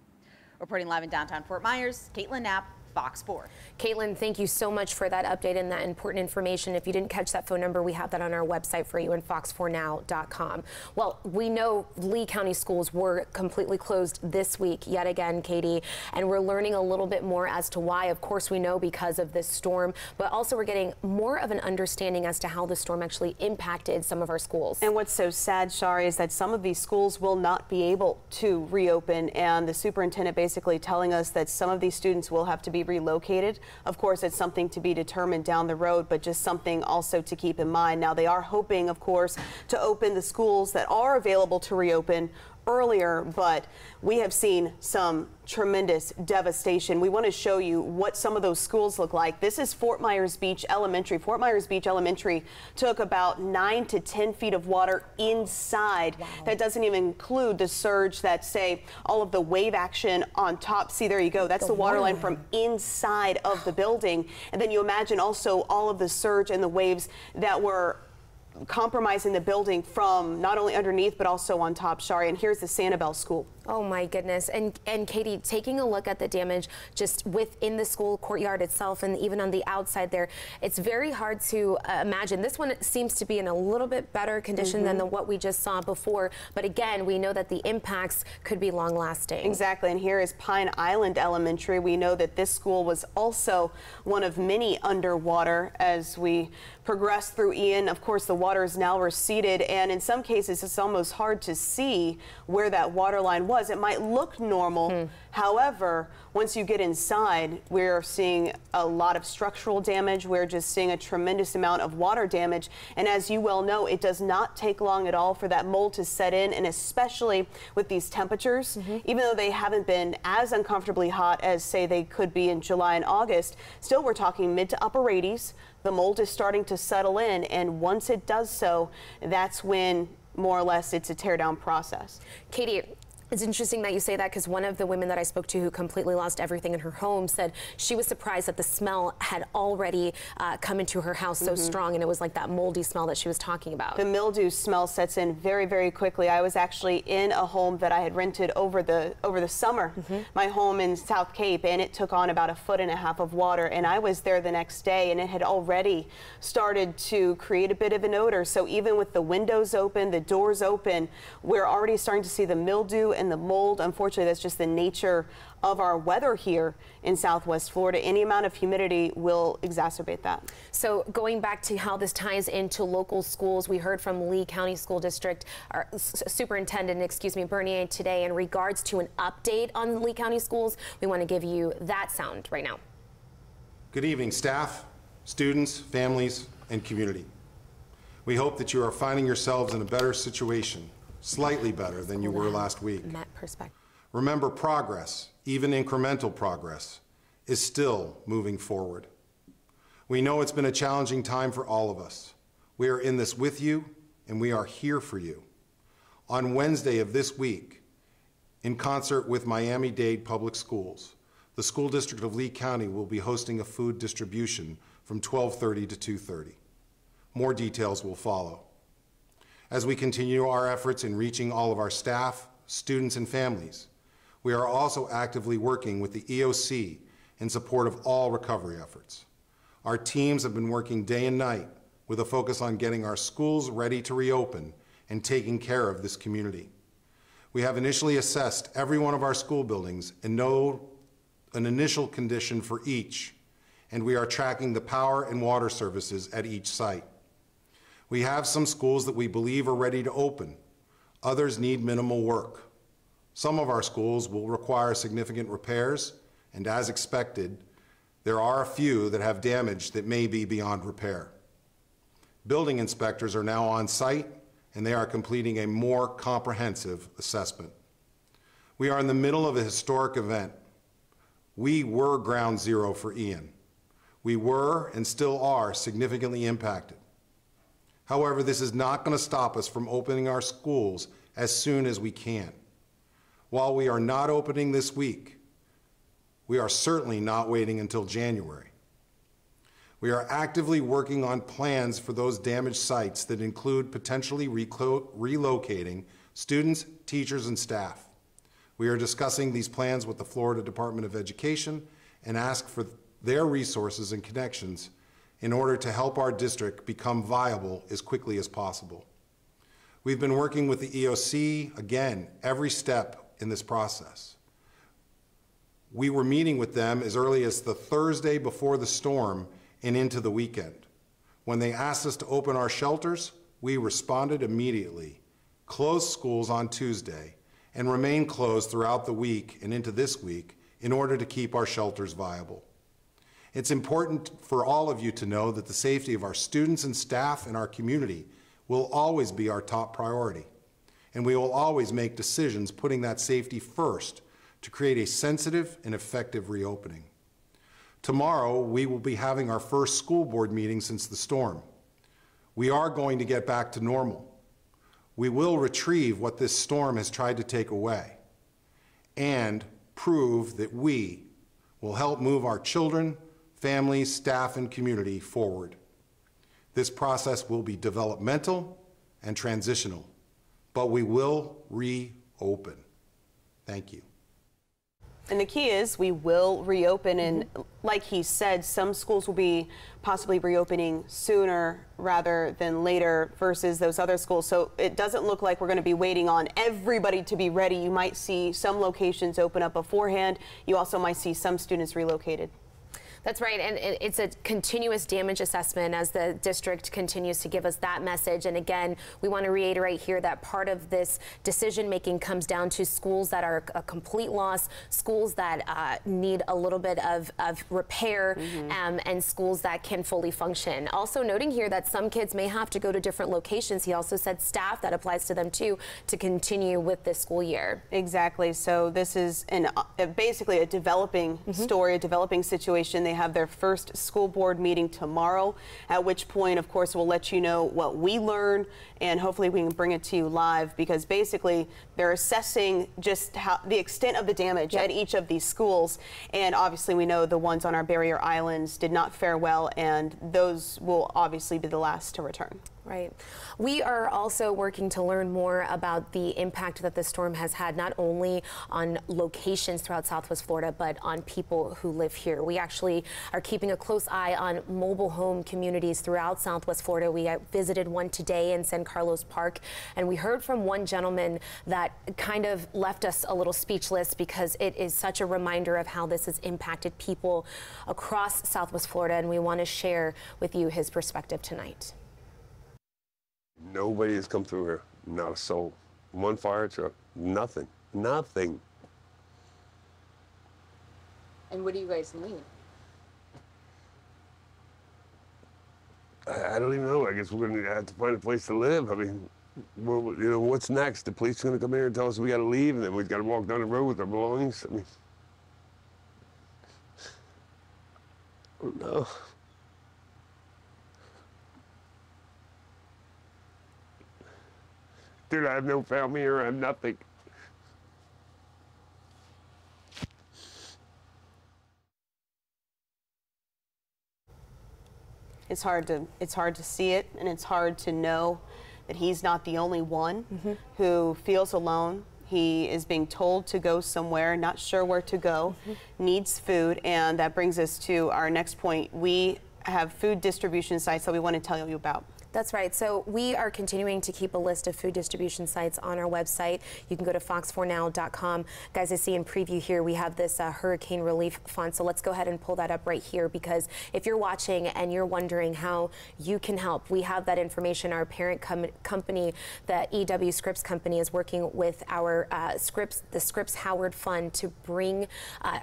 Speaker 17: Reporting live in downtown Fort Myers, Caitlin Knapp, Fox 4.
Speaker 15: Caitlin, thank you so much for that update and that important information. If you didn't catch that phone number, we have that on our website for you on fox4now.com. Well, we know Lee County schools were completely closed this week yet again, Katie, and we're learning a little bit more as to why. Of course, we know because of this storm, but also we're getting more of an understanding as to how the storm actually impacted some of our schools.
Speaker 16: And what's so sad, Shari, is that some of these schools will not be able to reopen, and the superintendent basically telling us that some of these students will have to be relocated. Of course, it's something to be determined down the road, but just something also to keep in mind. Now, they are hoping, of course, to open the schools that are available to reopen earlier, but we have seen some tremendous devastation. We want to show you what some of those schools look like. This is Fort Myers Beach Elementary. Fort Myers Beach Elementary took about 9 to 10 feet of water inside. Wow. That doesn't even include the surge that, say, all of the wave action on top. See, there you go. That's the water line from inside of the building. And then you imagine also all of the surge and the waves that were compromising the building from not only underneath but also on top, Shari. And here's the Sanibel School.
Speaker 15: Oh my goodness. And Katie, taking a look at the damage just within the school courtyard itself and even on the outside there, it's very hard to imagine. This one seems to be in a little bit better condition than what we just saw before. But again, we know that the impacts could be long lasting.
Speaker 16: Exactly. And here is Pine Island Elementary. We know that this school was also one of many underwater as we progress through Ian. Of course, the water is now receded, and in some cases it's almost hard to see where that water line was. It might look normal. However, once you get inside, we're seeing a lot of structural damage. We're just seeing a tremendous amount of water damage. And as you well know, it does not take long at all for that mold to set in, and especially with these temperatures, even though they haven't been as uncomfortably hot as, say, they could be in July and August, still we're talking mid to upper 80s. The mold is starting to settle in, and once it does so, that's when more or less it's a tear down process.
Speaker 15: Katie, it's interesting that you say that, because one of the women that I spoke to who completely lost everything in her home said she was surprised that the smell had already come into her house so strong, and it was like that moldy smell that she was talking about.
Speaker 16: The mildew smell sets in very, very quickly. I was actually in a home that I had rented over the summer, my home in South Cape, and it took on about 1.5 feet of water, and I was there the next day, and it had already started to create a bit of an odor. So even with the windows open, the doors open, we're already starting to see the mildew and the mold. Unfortunately, that's just the nature of our weather here in Southwest Florida. Any amount of humidity will exacerbate that.
Speaker 15: So going back to how this ties into local schools, we heard from Lee County School District Superintendent, Bernier today in regards to an update on Lee County schools. We want to give you that sound right now.
Speaker 21: Good evening, staff, students, families, and community. We hope that you are finding yourselves in a better situation, slightly better than you were last week. Remember, progress, even incremental progress, is still moving forward. We know it's been a challenging time for all of us. We are in this with you, and we are here for you. On Wednesday of this week, in concert with Miami-Dade Public Schools, the School District of Lee County will be hosting a food distribution from 12:30 to 2:30. More details will follow. as we continue our efforts in reaching all of our staff, students, and families. We are also actively working with the EOC in support of all recovery efforts. Our teams have been working day and night with a focus on getting our schools ready to reopen and taking care of this community. We have initially assessed every one of our school buildings and know an initial condition for each, and we are tracking the power and water services at each site. We have some schools that we believe are ready to open. Others need minimal work. Some of our schools will require significant repairs, and as expected, there are a few that have damage that may be beyond repair. Building inspectors are now on site, and they are completing a more comprehensive assessment. We are in the middle of a historic event. We were ground zero for Ian. We were and still are significantly impacted. However, this is not going to stop us from opening our schools as soon as we can. While we are not opening this week, we are certainly not waiting until January. We are actively working on plans for those damaged sites that include potentially relocating students, teachers, and staff. We are discussing these plans with the Florida Department of Education and ask for their resources and connections in order to help our district become viable as quickly as possible. We've been working with the EOC, again, every step in this process. We were meeting with them as early as the Thursday before the storm and into the weekend. When they asked us to open our shelters, we responded immediately, closed schools on Tuesday, and remained closed throughout the week and into this week in order to keep our shelters viable. It's important for all of you to know that the safety of our students and staff and our community will always be our top priority, and we will always make decisions putting that safety first to create a sensitive and effective reopening. Tomorrow, we will be having our first school board meeting since the storm. We are going to get back to normal. We will retrieve what this storm has tried to take away and prove that we will help move our children, families, staff, and community forward. This process will be developmental and transitional, but we will reopen. Thank you.
Speaker 16: And the key is we will reopen, and like he said, some schools will be possibly reopening sooner rather than later versus those other schools. So it doesn't look like we're going to be waiting on everybody to be ready. You might see some locations open up beforehand. You also might see some students relocated.
Speaker 15: That's right, and it's a continuous damage assessment as the district continues to give us that message. And again, we want to reiterate here that part of this decision-making comes down to schools that are a complete loss, schools that need a little bit of repair, and schools that can fully function. Also noting here that some kids may have to go to different locations. He also said staff, that applies to them too, to continue with this school year.
Speaker 16: Exactly, so this is basically a developing story, a developing situation. They have their first school board meeting tomorrow, at which point, of course, we'll let you know what we learn, and hopefully we can bring it to you live, because basically they're assessing just the extent of the damage at each of these schools. And obviously we know the ones on our barrier islands did not fare well, and those will obviously be the last to return.
Speaker 15: Right. We are also working to learn more about the impact that the storm has had, not only on locations throughout Southwest Florida, but on people who live here. We actually are keeping a close eye on mobile home communities throughout Southwest Florida. We visited one today in San Carlos Park, and we heard from one gentleman that kind of left us a little speechless, because it is such a reminder of how this has impacted people across Southwest Florida, and we want to share with you his perspective tonight.
Speaker 3: Nobody has come through here, not a soul. One fire truck, nothing, nothing.
Speaker 22: And what do you guys need?
Speaker 3: I don't even know. I guess we're going to have to find a place to live. I mean, you know, what's next? The police are going to come here and tell us we got to leave, and then we've got to walk down the road with our belongings. I mean, I don't know. Dude, I have no family here. I have nothing.
Speaker 16: It's hard to see it, and it's hard to know that he's not the only one who feels alone. He is being told to go somewhere, not sure where to go, needs food, and that brings us to our next point. We have food distribution sites that we want to tell you about.
Speaker 15: That's right. So we are continuing to keep a list of food distribution sites on our website. You can go to fox4now.com. Guys, I see in preview here we have this hurricane relief fund. So let's go ahead and pull that up right here, because if you're watching and you're wondering how you can help, we have that information. Our parent company, the EW Scripps Company, is working with our the Scripps Howard Fund to bring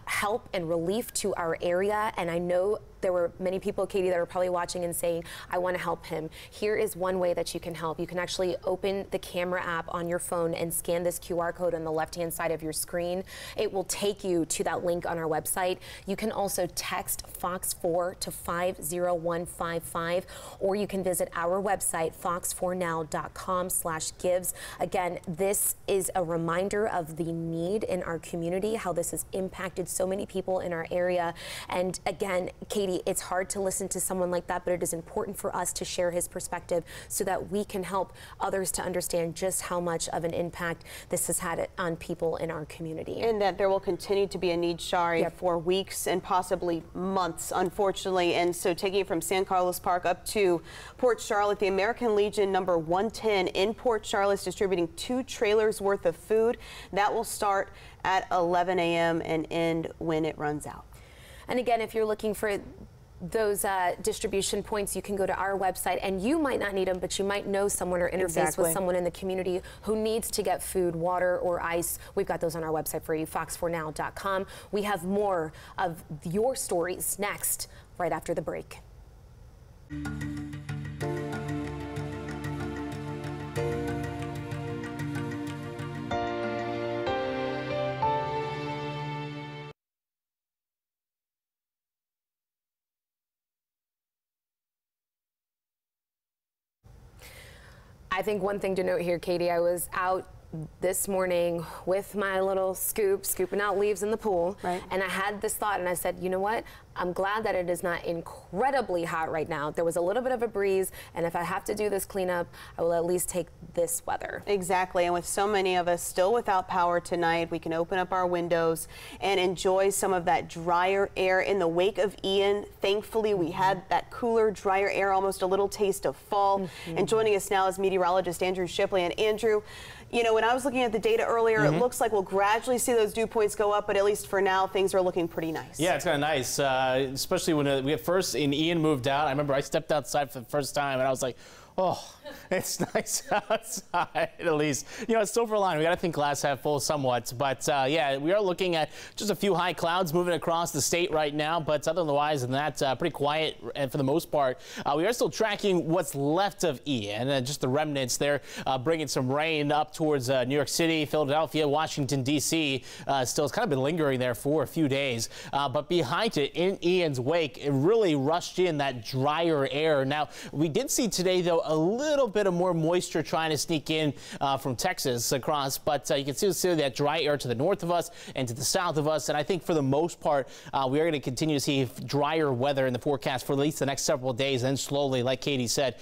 Speaker 15: help and relief to our area. And I know there were many people, Katie, that are probably watching and saying, I want to help him. Here is one way that you can help. You can actually open the camera app on your phone and scan this QR code on the left-hand side of your screen. It will take you to that link on our website. You can also text FOX4 to 50155, or you can visit our website, fox4now.com/gives. Again, this is a reminder of the need in our community, how this has impacted so many people in our area. And again, Katie, it's hard to listen to someone like that, but it is important for us to share his perspective so that we can help others to understand just how much of an impact this has had on people in our community.
Speaker 16: And that there will continue to be a need, Shari, for weeks and possibly months, unfortunately. And so taking it from San Carlos Park up to Port Charlotte, the American Legion number 110 in Port Charlotte is distributing 2 trailers worth of food. That will start at 11 a.m. and end when it runs out.
Speaker 15: And again, if you're looking for those distribution points, you can go to our website, and you might not need them, but you might know someone or interface with someone in the community who needs to get food, water, or ice. We've got those on our website for you, fox4now.com. We have more of your stories next, right after the break. I think one thing to note here, Katie, I was out this morning with my little scooping out leaves in the pool, and I had this thought, and I said, you know what? I'm glad that it is not incredibly hot right now. There was a little bit of a breeze, and if I have to do this cleanup, I will at least take this weather.
Speaker 16: Exactly, and with so many of us still without power tonight, we can open up our windows and enjoy some of that drier air in the wake of Ian. Thankfully, we had that cooler, drier air, almost a little taste of fall. And joining us now is meteorologist Andrew Shipley. And Andrew, you know, when I was looking at the data earlier, it looks like we'll gradually see those dew points go up, but at least for now, things are looking pretty nice.
Speaker 5: Yeah, it's kind of nice, especially when we at first Ian moved out. I remember I stepped outside for the first time, and I was like, oh, it's nice outside, at least. You know, it's silver lining. We got to think glass half full somewhat. But, yeah, we are looking at just a few high clouds moving across the state right now. But otherwise than that, pretty quiet. And for the most part, we are still tracking what's left of Ian. And just the remnants there, bringing some rain up towards New York City, Philadelphia, Washington, D.C. Still, it's kind of been lingering there for a few days. But behind it, in Ian's wake, it really rushed in that drier air. Now, we did see today, though, a little bit of more moisture trying to sneak in from Texas across, but you can still see that dry air to the north of us and to the south of us. And I think for the most part, we are going to continue to see drier weather in the forecast for at least the next several days, and then slowly, like Katie said,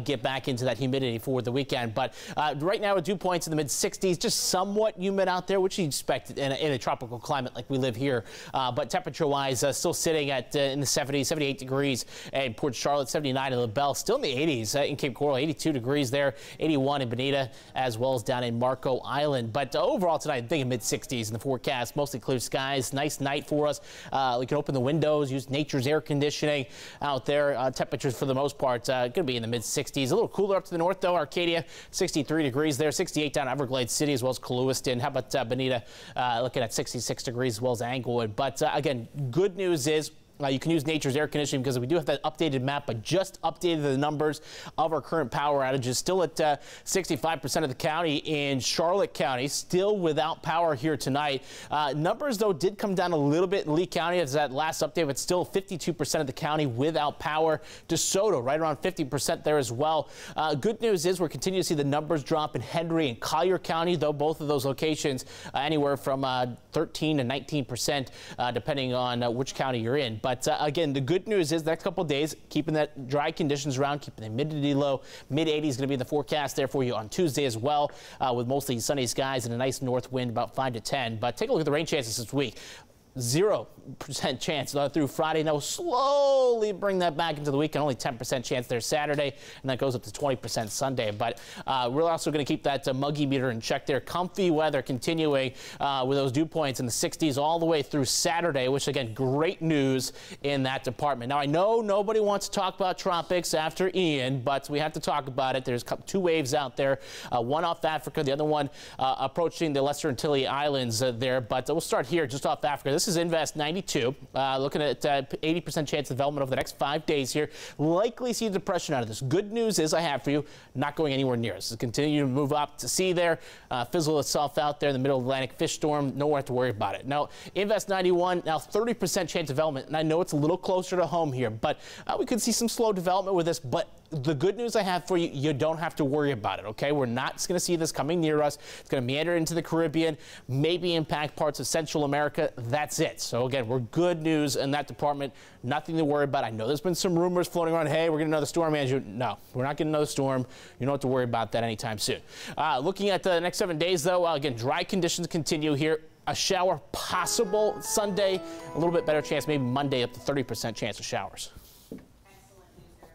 Speaker 5: get back into that humidity for the weekend. But right now, with dew points in the mid-60s, just somewhat humid out there, which you expect in a tropical climate like we live here. But temperature-wise, still sitting at in the 70s, 78 degrees in Port Charlotte, 79 in LaBelle, still in the 80s in Cape Coral, 82 degrees there, 81 in Bonita, as well as down in Marco Island. But overall tonight, I'm thinking mid-60s in the forecast, mostly clear skies. Nice night for us. We can open the windows, use nature's air conditioning out there. Temperatures for the most part going to be in the mid-60s. A little cooler up to the north, though. Arcadia, 63 degrees there, 68 down Everglades City, as well as Clewiston. How about Bonita, looking at 66 degrees, as well as Anglewood. But again, good news is you can use nature's air conditioning, because we do have that updated map, but just updated the numbers of our current power outages. Still at 65% of the county in Charlotte County, still without power here tonight. Numbers, though, did come down a little bit in Lee County as that last update, but still 52% of the county without power. DeSoto, right around 50% there as well. Good news is we're continuing to see the numbers drop in Henry and Collier County, though both of those locations anywhere from 13 to 19%, depending on which county you're in. But But again, the good news is the next couple of days, keeping that dry conditions around, keeping the humidity low. Mid-80s is going to be in the forecast there for you on Tuesday as well, with mostly sunny skies and a nice north wind, about 5 to 10. But take a look at the rain chances this week. 0% chance through Friday. Now we'll slowly bring that back into the weekend. Only 10% chance there Saturday, and that goes up to 20% Sunday. But we're also going to keep that muggy meter in check there. Comfy weather continuing with those dew points in the 60s all the way through Saturday, which again, great news in that department. Now I know nobody wants to talk about tropics after Ian, but we have to talk about it. There's 2 waves out there, one off Africa, the other one approaching the Lesser Antilles Islands there. But we'll start here just off Africa. This is Invest 92, looking at 80% chance of development over the next 5 days here. Likely see depression out of this. Good news is I have for you, not going anywhere near us. It's continuing to move up to sea there, fizzle itself out there in the middle Atlantic fish storm. Nowhere to worry about it. Now, Invest 91, now 30% chance of development, and I know it's a little closer to home here, but we could see some slow development with this. But the good news I have for you, you don't have to worry about it, okay? We're not going to see this coming near us. It's going to meander into the Caribbean, maybe impact parts of Central America. That's it. So again, we're good news in that department. Nothing to worry about. I know there's been some rumors floating around, hey, we're getting another storm, Andrew. No, we're not getting another storm. You don't have to worry about that anytime soon. Looking at the next 7 days, though, again, dry conditions continue here. A shower possible Sunday, a little bit better chance, maybe Monday, up to 30% chance of showers.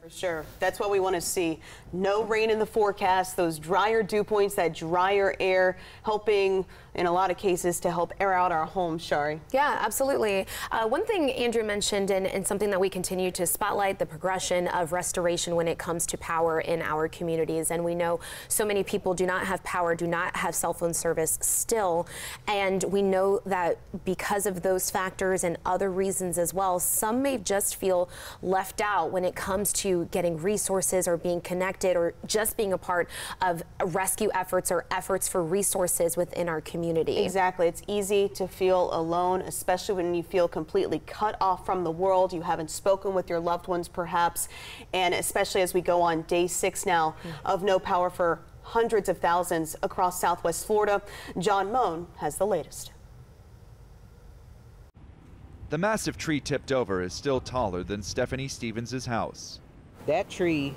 Speaker 16: For sure. That's what we want to see. No rain in the forecast, those drier dew points, that drier air helping in a lot of cases to help air out our homes, Shari.
Speaker 15: Yeah, absolutely. One thing Andrew mentioned, and something that we continue to spotlight, the progression of restoration when it comes to power in our communities. And we know so many people do not have power, do not have cell phone service still. And we know that because of those factors and other reasons as well, some may just feel left out when it comes to getting resources or being connected or just being a part of rescue efforts or efforts for resources within our community.
Speaker 16: Exactly. It's easy to feel alone, especially when you feel completely cut off from the world. You haven't spoken with your loved ones, perhaps, and especially as we go on day 6 now of no power for hundreds of thousands across Southwest Florida. John Moan has the latest.
Speaker 8: The massive tree tipped over is still taller than Stephanie Stevens' house.
Speaker 9: That tree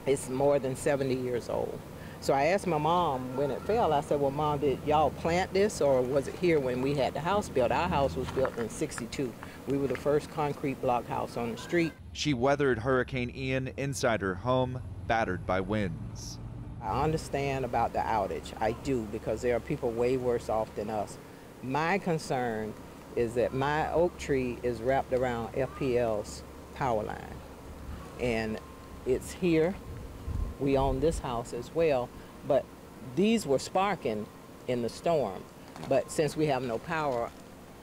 Speaker 9: is more than 70 years old. So I asked my mom when it fell, I said, well, Mom, did y'all plant this or was it here when we had the house built? Our house was built in '62. We were the first concrete block house on the street.
Speaker 8: She weathered Hurricane Ian inside her home, battered by winds.
Speaker 9: I understand about the outage. I do, because there are people way worse off than us. My concern is that my oak tree is wrapped around FPL's power line. And it's here. We own this house as well, but these were sparking in the storm. But since we have no power,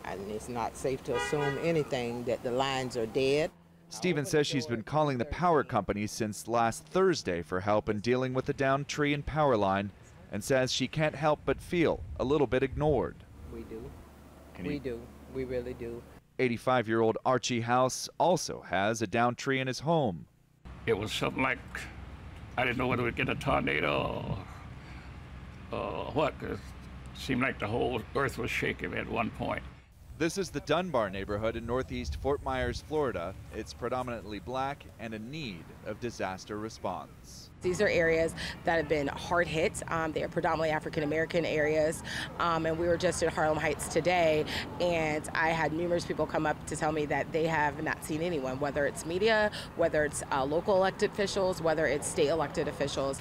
Speaker 9: and it's not safe to assume anything, that the lines are dead.
Speaker 8: Stevens says she's been calling the power company since last Thursday for help in dealing with the downed tree and power line, and says she can't help but feel a little bit ignored.
Speaker 9: We do. We do. We really do.
Speaker 8: 85-year-old Archie House also has a downed tree in his home.
Speaker 23: It was something like, I didn't know whether we'd get a tornado or what. It seemed like the whole earth was shaking at one point.
Speaker 8: This is the Dunbar neighborhood in northeast Fort Myers, Florida. It's predominantly black and in need of disaster response.
Speaker 24: These are areas that have been hard hit. They are predominantly African-American areas. And we were just in Harlem Heights today, and I had numerous people come up to tell me that they have not seen anyone, whether it's media, whether it's local elected officials, whether it's state elected officials.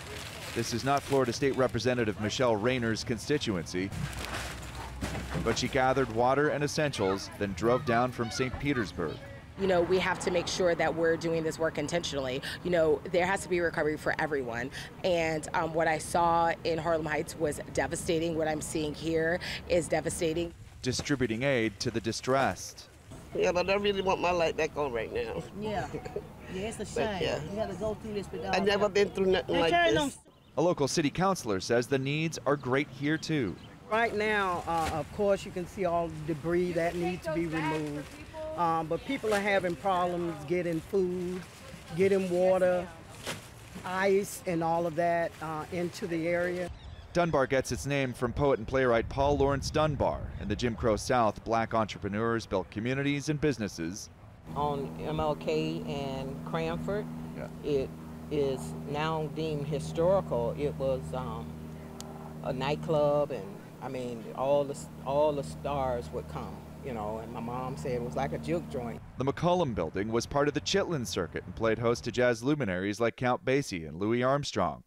Speaker 8: This is not Florida State Representative Michelle Rayner's constituency, but she gathered water and essentials, then drove down from St. Petersburg.
Speaker 24: You know, we have to make sure that we're doing this work intentionally. You know, there has to be recovery for everyone. And what I saw in Harlem Heights was devastating. What I'm seeing here is devastating.
Speaker 8: Distributing aid to the distressed.
Speaker 25: Yeah, but I really want my light back on right now.
Speaker 26: Yeah. Yeah, it's a shame.
Speaker 25: Yeah.
Speaker 26: You had to go through this without.
Speaker 25: I've never been through nothing like this.
Speaker 8: A local city councilor says the needs are great here too.
Speaker 26: Right now, of course, you can see all the debris that needs to be removed. But people are having problems getting food, getting water, ice, and all of that into the area.
Speaker 8: Dunbar gets its name from poet and playwright Paul Laurence Dunbar. In the Jim Crow South, black entrepreneurs built communities and businesses
Speaker 9: On MLK and Cranford, it is now deemed historical. It was a nightclub, and I mean, all the stars would come, you know, and my mom said it was like a juke joint.
Speaker 8: The McCollum Building was part of the Chitlin Circuit and played host to jazz luminaries like Count Basie and Louis Armstrong.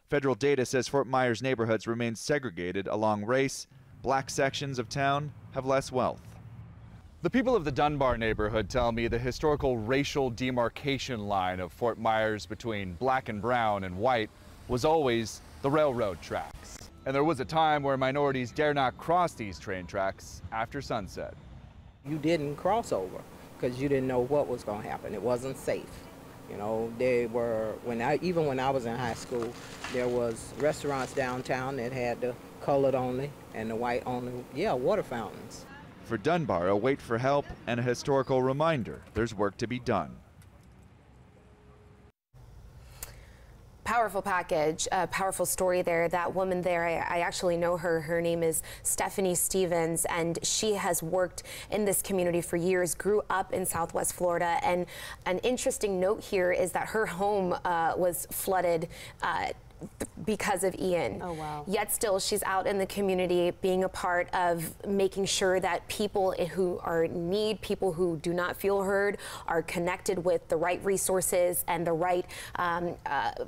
Speaker 8: Federal data says Fort Myers neighborhoods remain segregated along race. Black sections of town have less wealth. The people of the Dunbar neighborhood tell me the historical racial demarcation line of Fort Myers between black and brown and white was always the railroad tracks. And there was a time where minorities dare not cross these train tracks after sunset.
Speaker 9: You didn't cross over because you didn't know what was going to happen. It wasn't safe. You know, they were, even when I was in high school, there was restaurants downtown that had the colored only and the white only, water fountains.
Speaker 8: For Dunbar, a wait for help and a historical reminder there's work to be done.
Speaker 15: Powerful package, a powerful story there. That woman there, I actually know her. Her name is Stephanie Stevens, and she has worked in this community for years, grew up in Southwest Florida. And an interesting note here is that her home was flooded because of Ian.
Speaker 16: Oh, wow.
Speaker 15: Yet still, she's out in the community being a part of making sure that people who are in need, people who do not feel heard, are connected with the right resources and the right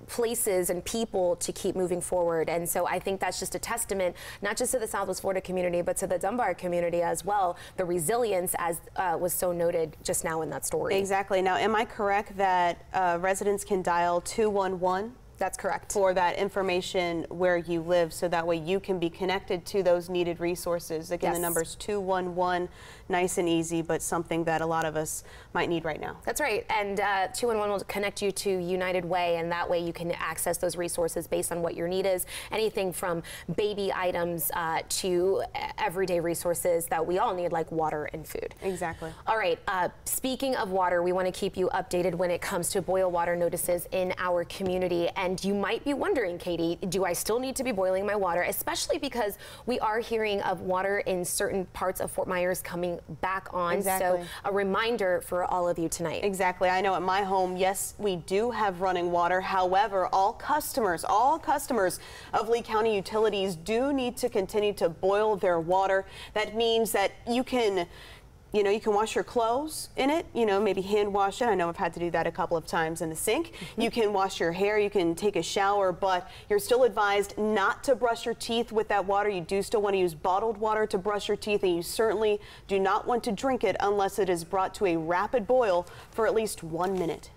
Speaker 15: places and people to keep moving forward. And so I think that's just a testament, not just to the Southwest Florida community, but to the Dunbar community as well, the resilience as was so noted just now in that story.
Speaker 16: Exactly. Now, am I correct that residents can dial 211?
Speaker 15: That's correct.
Speaker 16: For that information where you live, so that way you can be connected to those needed resources. Again,
Speaker 15: Yes.
Speaker 16: the number's 211, nice and easy, but something that a lot of us might need right now.
Speaker 15: That's right. And 211 will connect you to United Way, and that way you can access those resources based on what your need is. Anything from baby items to everyday resources that we all need, like water and food.
Speaker 16: Exactly.
Speaker 15: All right. Speaking of water, we want to keep you updated when it comes to boil water notices in our community. And you might be wondering, Katie, do I still need to be boiling my water? Especially because we are hearing of water in certain parts of Fort Myers coming back on.
Speaker 16: Exactly.
Speaker 15: So a reminder for all of you tonight.
Speaker 16: Exactly. I know at my home, yes, we do have running water. However, all customers of Lee County Utilities do need to continue to boil their water. That means that you can wash your clothes in it, maybe hand wash it. I know I've had to do that a couple of times in the sink. You can wash your hair, you can take a shower, but you're still advised not to brush your teeth with that water. You do still want to use bottled water to brush your teeth, and you certainly do not want to drink it unless it is brought to a rapid boil for at least 1 minute.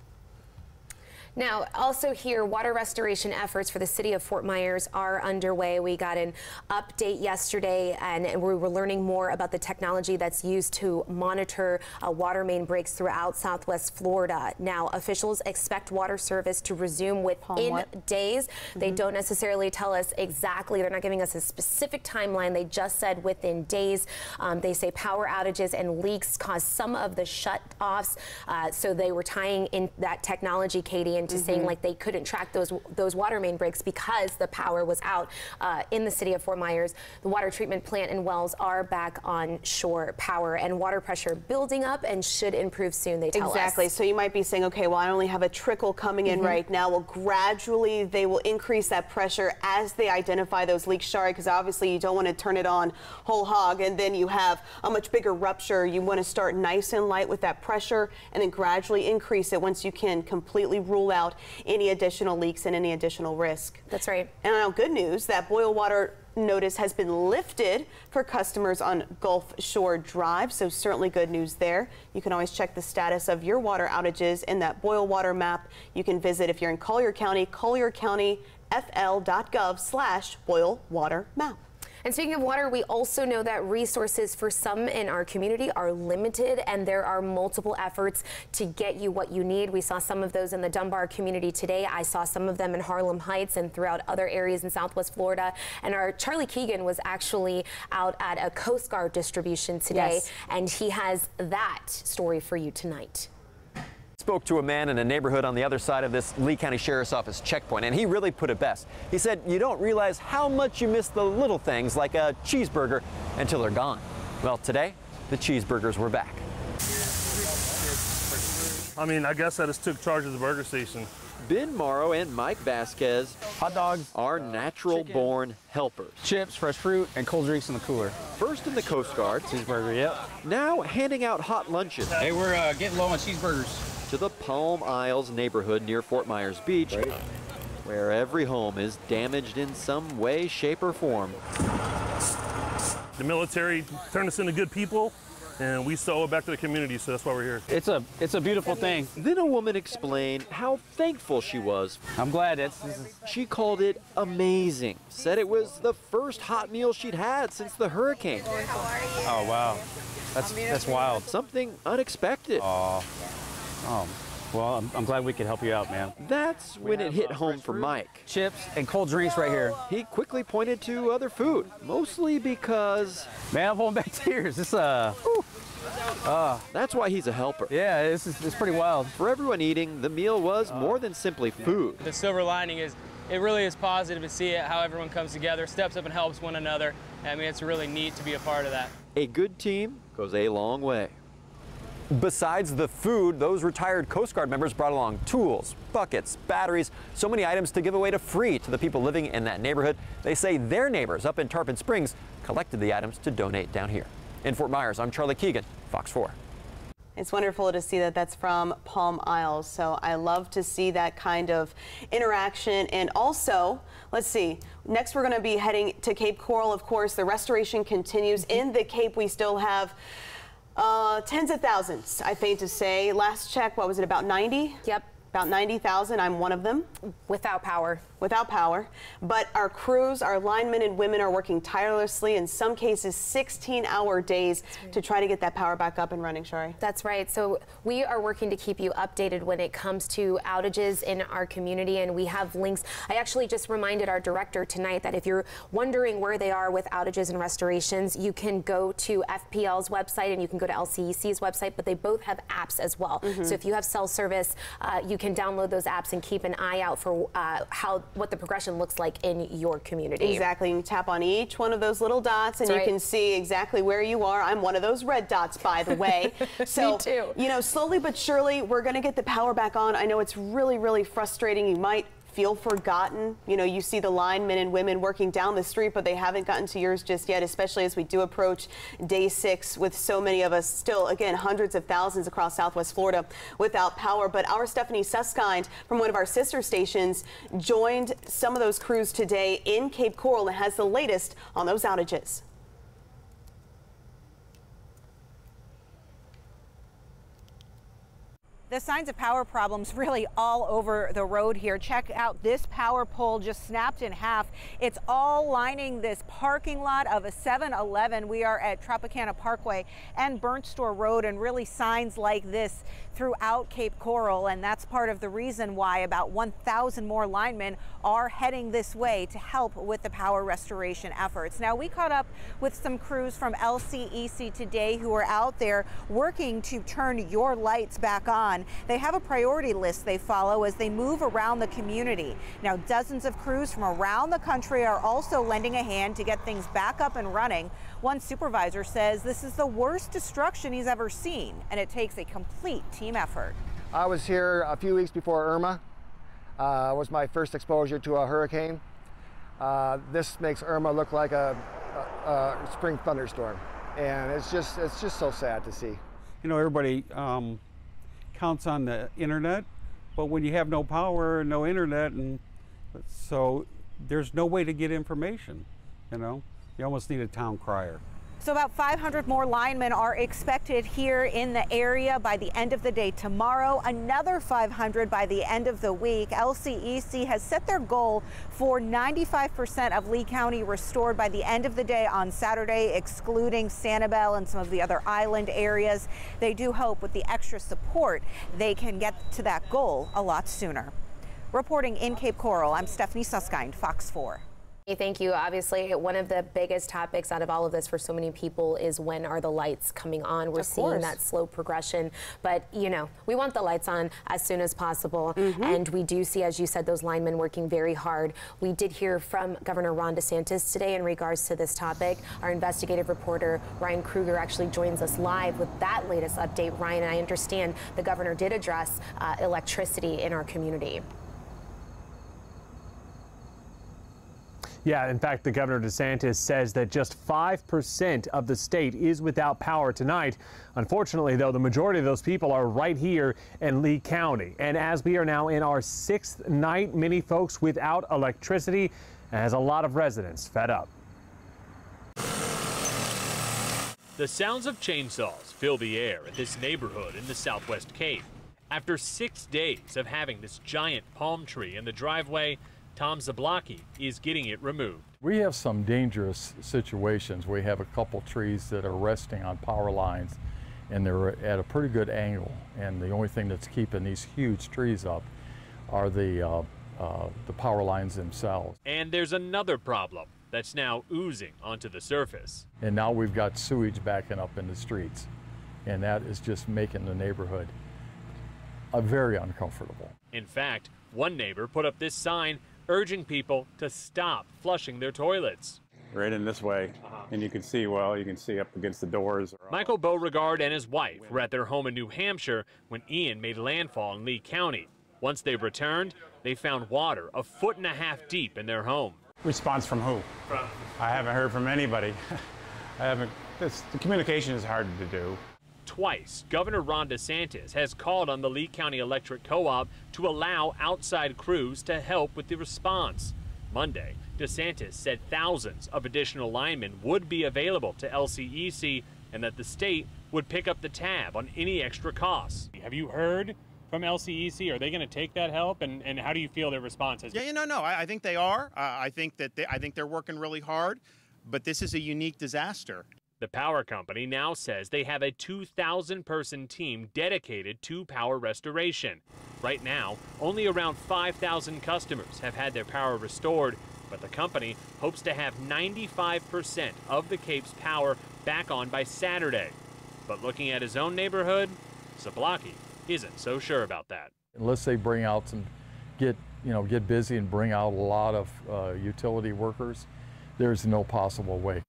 Speaker 15: Now, also here, water restoration efforts for the city of Fort Myers are underway. We got an update yesterday, and we were learning more about the technology that's used to monitor water main breaks throughout Southwest Florida. Now, officials expect water service to resume within days. They don't necessarily tell us exactly. They're not giving us a specific timeline. They just said within days. They say power outages and leaks caused some of the shut-offs. So they were tying in that technology, Katie, into saying like they couldn't track those water main breaks because the power was out in the city of Fort Myers. The water treatment plant and wells are back on shore power, and water pressure building up and should improve soon, they tell us.
Speaker 16: Exactly. So you might be saying, okay, well, I only have a trickle coming in right now. Well, gradually they will increase that pressure as they identify those leaks, Shari, because obviously you don't want to turn it on whole hog and then you have a much bigger rupture. You want to start nice and light with that pressure and then gradually increase it once you can completely rule out any additional leaks and any additional risk.
Speaker 15: That's right.
Speaker 16: And now good news, that boil water notice has been lifted for customers on Gulf Shore Drive, so certainly good news there. You can always check the status of your water outages in that boil water map. You can visit, if you're in Collier County, colliercountyfl.gov/boil water map.
Speaker 15: And speaking of water, we also know that resources for some in our community are limited, and there are multiple efforts to get you what you need. We saw some of those in the Dunbar community today. I saw some of them in Harlem Heights and throughout other areas in Southwest Florida. And our Charlie Keegan was actually out at a Coast Guard distribution today, and he has that story for you tonight.
Speaker 4: Spoke to a man in a neighborhood on the other side of this Lee County Sheriff's Office checkpoint, and he really put it best. He said, you don't realize how much you miss the little things like a cheeseburger until they're gone. Well, today, the cheeseburgers were back.
Speaker 6: I mean, I guess I just took charge of the burger station.
Speaker 4: Ben Morrow and Mike Vasquez, hot dogs, are natural-born helpers.
Speaker 7: Chips, fresh fruit, and cold drinks in the cooler.
Speaker 4: First in the Coast Guard.
Speaker 7: Cheeseburger, yep.
Speaker 4: Now handing out hot lunches.
Speaker 7: Hey, we're getting low on cheeseburgers.
Speaker 4: To the Palm Isles neighborhood near Fort Myers Beach, where every home is damaged in some way, shape, or form.
Speaker 6: The military turned us into good people, and we still owe it back to the community, so that's why we're here.
Speaker 7: It's a beautiful thing.
Speaker 4: Then a woman explained how thankful she was.
Speaker 7: I'm glad
Speaker 4: She called it amazing. Said it was the first hot meal she'd had since the hurricane.
Speaker 7: Oh, wow. That's wild.
Speaker 4: Something unexpected.
Speaker 7: Oh, well, I'm glad we could help you out, man.
Speaker 4: That's when it hit home for Mike.
Speaker 7: Chips and cold drinks right here.
Speaker 4: He quickly pointed to other food, mostly because...
Speaker 7: Man, I'm holding back tears.
Speaker 4: That's why he's a helper.
Speaker 7: Yeah, it's pretty wild.
Speaker 4: For everyone eating, the meal was more than simply food.
Speaker 10: The silver lining is it really is positive to see it, how everyone comes together, steps up and helps one another. I mean, it's really neat to be a part of that.
Speaker 4: A good team goes a long way. Besides the food, those retired Coast Guard members brought along tools, buckets, batteries, so many items to give away to free to the people living in that neighborhood. They say their neighbors up in Tarpon Springs collected the items to donate down here. In Fort Myers, I'm Charlie Keegan, Fox 4.
Speaker 16: It's wonderful to see that that's from Palm Isles. So I love to see that kind of interaction. And also, let's see, next we're going to be heading to Cape Coral. Of course, the restoration continues. In the Cape, we still have tens of thousands, I think to say. Last check, what was it, about 90?
Speaker 15: Yep.
Speaker 16: About 90,000. I'm one of them.
Speaker 15: Without power.
Speaker 16: Without power. But our crews, our linemen and women are working tirelessly, in some cases 16-hour days, to try to get that power back up and running, Shari.
Speaker 15: That's right. So we are working to keep you updated when it comes to outages in our community, and we have links. I actually just reminded our director tonight that if you're wondering where they are with outages and restorations, you can go to FPL's website and you can go to LCEC's website, but they both have apps as well. So if you have cell service, you can download those apps and keep an eye out for what the progression looks like in your community.
Speaker 16: Exactly. You tap on each one of those little dots and you can see exactly where you are. I'm one of those red dots, by the way. So,
Speaker 15: Me too.
Speaker 16: You know, slowly but surely, we're going to get the power back on. I know it's really, really frustrating. You might feel forgotten. You know, you see the linemen and women working down the street, but they haven't gotten to yours just yet, especially as we do approach day 6 with so many of us still, again, hundreds of thousands across Southwest Florida without power. But our Stephanie Susskind from one of our sister stations joined some of those crews today in Cape Coral and has the latest on those outages.
Speaker 11: The signs of power problems really all over the road here. Check out this power pole just snapped in half. It's all lining this parking lot of a 7-Eleven. We are at Tropicana Parkway and Burnt Store Road, and really signs like this throughout Cape Coral, and that's part of the reason why about 1,000 more linemen are heading this way to help with the power restoration efforts. Now, we caught up with some crews from LCEC today who are out there working to turn your lights back on. They have a priority list they follow as they move around the community. Now, dozens of crews from around the country are also lending a hand to get things back up and running. One supervisor says this is the worst destruction he's ever seen, and it takes a complete team effort.
Speaker 12: I was here a few weeks before Irma. It was my first exposure to a hurricane. This makes Irma look like a spring thunderstorm, and it's just so sad to see.
Speaker 14: You know, everybody counts on the internet, but when you have no power and no internet, and so there's no way to get information, you know? You almost need a town crier.
Speaker 11: So about 500 more linemen are expected here in the area by the end of the day tomorrow, another 500 by the end of the week. LCEC has set their goal for 95% of Lee County restored by the end of the day on Saturday, excluding Sanibel and some of the other island areas. They do hope with the extra support they can get to that goal a lot sooner. Reporting in Cape Coral, I'm Stephanie Susskind, Fox 4.
Speaker 15: Thank you. Obviously, one of the biggest topics out of all of this for so many people is when are the lights coming on? We're seeing that slow progression, but you know, we want the lights on as soon as possible. And we do see, as you said, those linemen working very hard. We did hear from Governor Ron DeSantis today in regards to this topic. Our investigative reporter, Ryan Kruger, actually joins us live with that latest update. Ryan, I understand the governor did address electricity in our community.
Speaker 1: Yeah, in fact, the Governor DeSantis says that just 5% of the state is without power tonight. Unfortunately, though, the majority of those people are right here in Lee County. And as we are now in our 6th night, many folks without electricity, as a lot of residents fed up.
Speaker 2: The sounds of chainsaws fill the air at this neighborhood in the Southwest Cape. After 6 days of having this giant palm tree in the driveway, Tom Zablocki is getting it removed.
Speaker 13: We have some dangerous situations. We have a couple trees that are resting on power lines, and they're at a pretty good angle. And the only thing that's keeping these huge trees up are the power lines themselves.
Speaker 2: And there's another problem that's now oozing onto the surface.
Speaker 13: And now we've got sewage backing up in the streets, and that is just making the neighborhood very uncomfortable.
Speaker 2: In fact, one neighbor put up this sign urging people to stop flushing their toilets.
Speaker 7: Right in this way, and you can see, well, you can see up against the doors.
Speaker 2: Michael Beauregard and his wife were at their home in New Hampshire when Ian made landfall in Lee County. Once they returned, they found water 1.5 feet deep in their home.
Speaker 7: Response from who? I haven't heard from anybody. The communication is hard to do.
Speaker 2: Twice, Governor Ron DeSantis has called on the Lee County Electric Co-op to allow outside crews to help with the response. Monday, DeSantis said thousands of additional linemen would be available to LCEC and that the state would pick up the tab on any extra costs.
Speaker 1: Have you heard from LCEC? Are they going to take that help? And how do you feel their response has been?
Speaker 18: No. I think they are. I think they're working really hard, but this is a unique disaster.
Speaker 2: The power company now says they have a 2,000-person team dedicated to power restoration. Right now, only around 5,000 customers have had their power restored, but the company hopes to have 95% of the Cape's power back on by Saturday. But looking at his own neighborhood, Zablocki isn't so sure about that.
Speaker 13: Unless they bring out get busy and bring out a lot of utility workers, there's no possible way.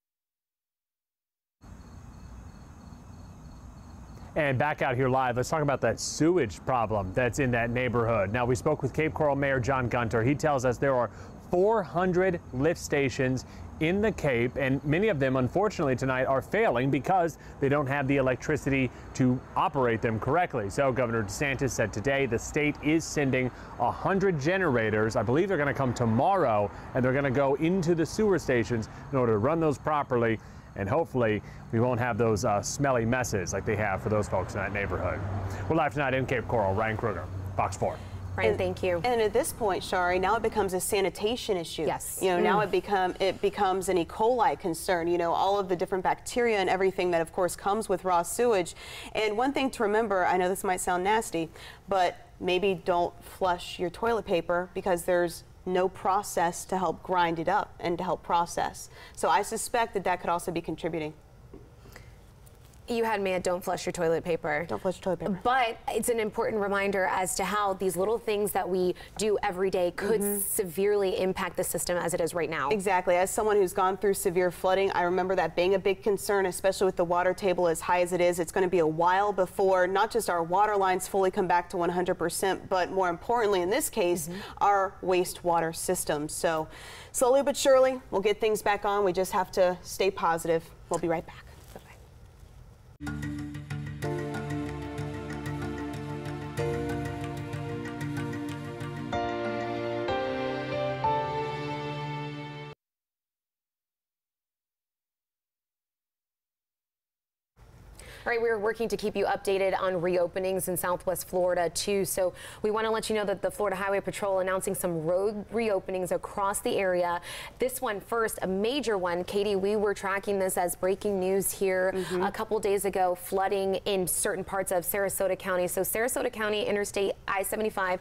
Speaker 1: And back out here live, let's talk about that sewage problem that's in that neighborhood. Now, we spoke with Cape Coral Mayor John Gunter. He tells us there are 400 lift stations in the Cape, and many of them, unfortunately, tonight are failing because they don't have the electricity to operate them correctly. So Governor DeSantis said today the state is sending 100 generators. I believe they're going to come tomorrow, and they're going to go into the sewer stations in order to run those properly. And hopefully we won't have those smelly messes like they have for those folks in that neighborhood. We're live tonight in Cape Coral. Ryan Kruger, Fox 4.
Speaker 15: Ryan, thank you.
Speaker 16: And at this point, Shari, now it becomes a sanitation issue.
Speaker 15: Yes.
Speaker 16: Now it becomes an E. coli concern. All of the different bacteria and everything that, of course, comes with raw sewage. And one thing to remember, I know this might sound nasty, but maybe don't flush your toilet paper because there's no process to help grind it up and to help process. So I suspect that could also be contributing.
Speaker 15: You had me at don't flush your toilet paper.
Speaker 16: Don't flush your toilet paper.
Speaker 15: But it's an important reminder as to how these little things that we do every day could severely impact the system as it is right now.
Speaker 16: Exactly. As someone who's gone through severe flooding, I remember that being a big concern, especially with the water table as high as it is. It's going to be a while before not just our water lines fully come back to 100%, but more importantly in this case, our wastewater system. So slowly but surely, we'll get things back on. We just have to stay positive. We'll be right back.
Speaker 15: All right, we're working to keep you updated on reopenings in Southwest Florida too. So we want to let you know that the Florida Highway Patrol announcing some road reopenings across the area. This one first, a major one. Katie, we were tracking this as breaking news here a couple days ago, flooding in certain parts of Sarasota County. So Sarasota County Interstate I-75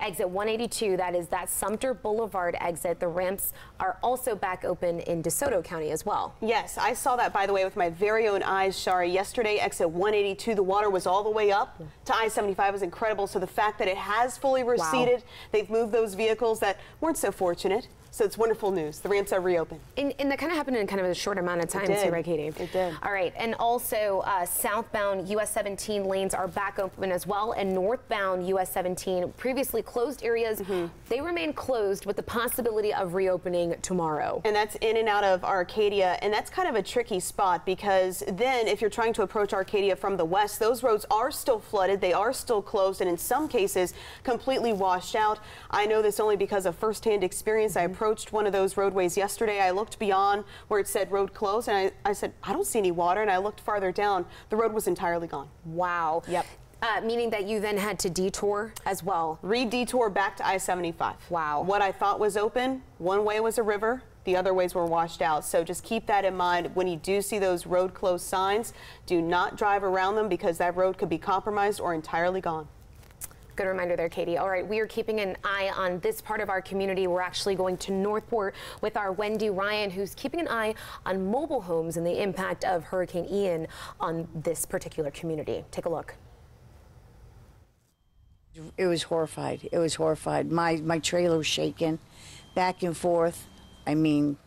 Speaker 15: exit 182, that is that Sumter Boulevard exit. The ramps are also back open in DeSoto County as well.
Speaker 16: Yes, I saw that, by the way, with my very own eyes, Shari. Yesterday, exit 182, the water was all the way up to I-75. It was incredible. So the fact that it has fully receded, they've moved those vehicles that weren't so fortunate. So it's wonderful news. The ramps are reopened.
Speaker 15: And that kind of happened in kind of a short amount of time too, right, Katie?
Speaker 16: It did.
Speaker 15: All right. And also southbound US 17 lanes are back open as well. And northbound US 17, previously closed areas, they remain closed with the possibility of reopening tomorrow.
Speaker 16: And that's in and out of Arcadia. And that's kind of a tricky spot because then if you're trying to approach Arcadia from the west, those roads are still flooded. They are still closed and in some cases completely washed out. I know this only because of firsthand experience. I approached one of those roadways yesterday. I looked beyond where it said road closed and I said, I don't see any water. And I looked farther down. The road was entirely gone.
Speaker 15: Wow.
Speaker 16: Yep.
Speaker 15: Meaning that you then had to detour as well.
Speaker 16: Re-detour back to I-75.
Speaker 15: Wow.
Speaker 16: What I thought was open, one way was a river, the other ways were washed out. So just keep that in mind when you do see those road closed signs. Do not drive around them because that road could be compromised or entirely gone.
Speaker 15: Good reminder there, Katie. All right, we are keeping an eye on this part of our community. We're actually going to Northport with our Wendy Ryan, who's keeping an eye on mobile homes and the impact of Hurricane Ian on this particular community. Take a look.
Speaker 3: It was horrified. It was horrified. My trailer was shaking back and forth. I mean,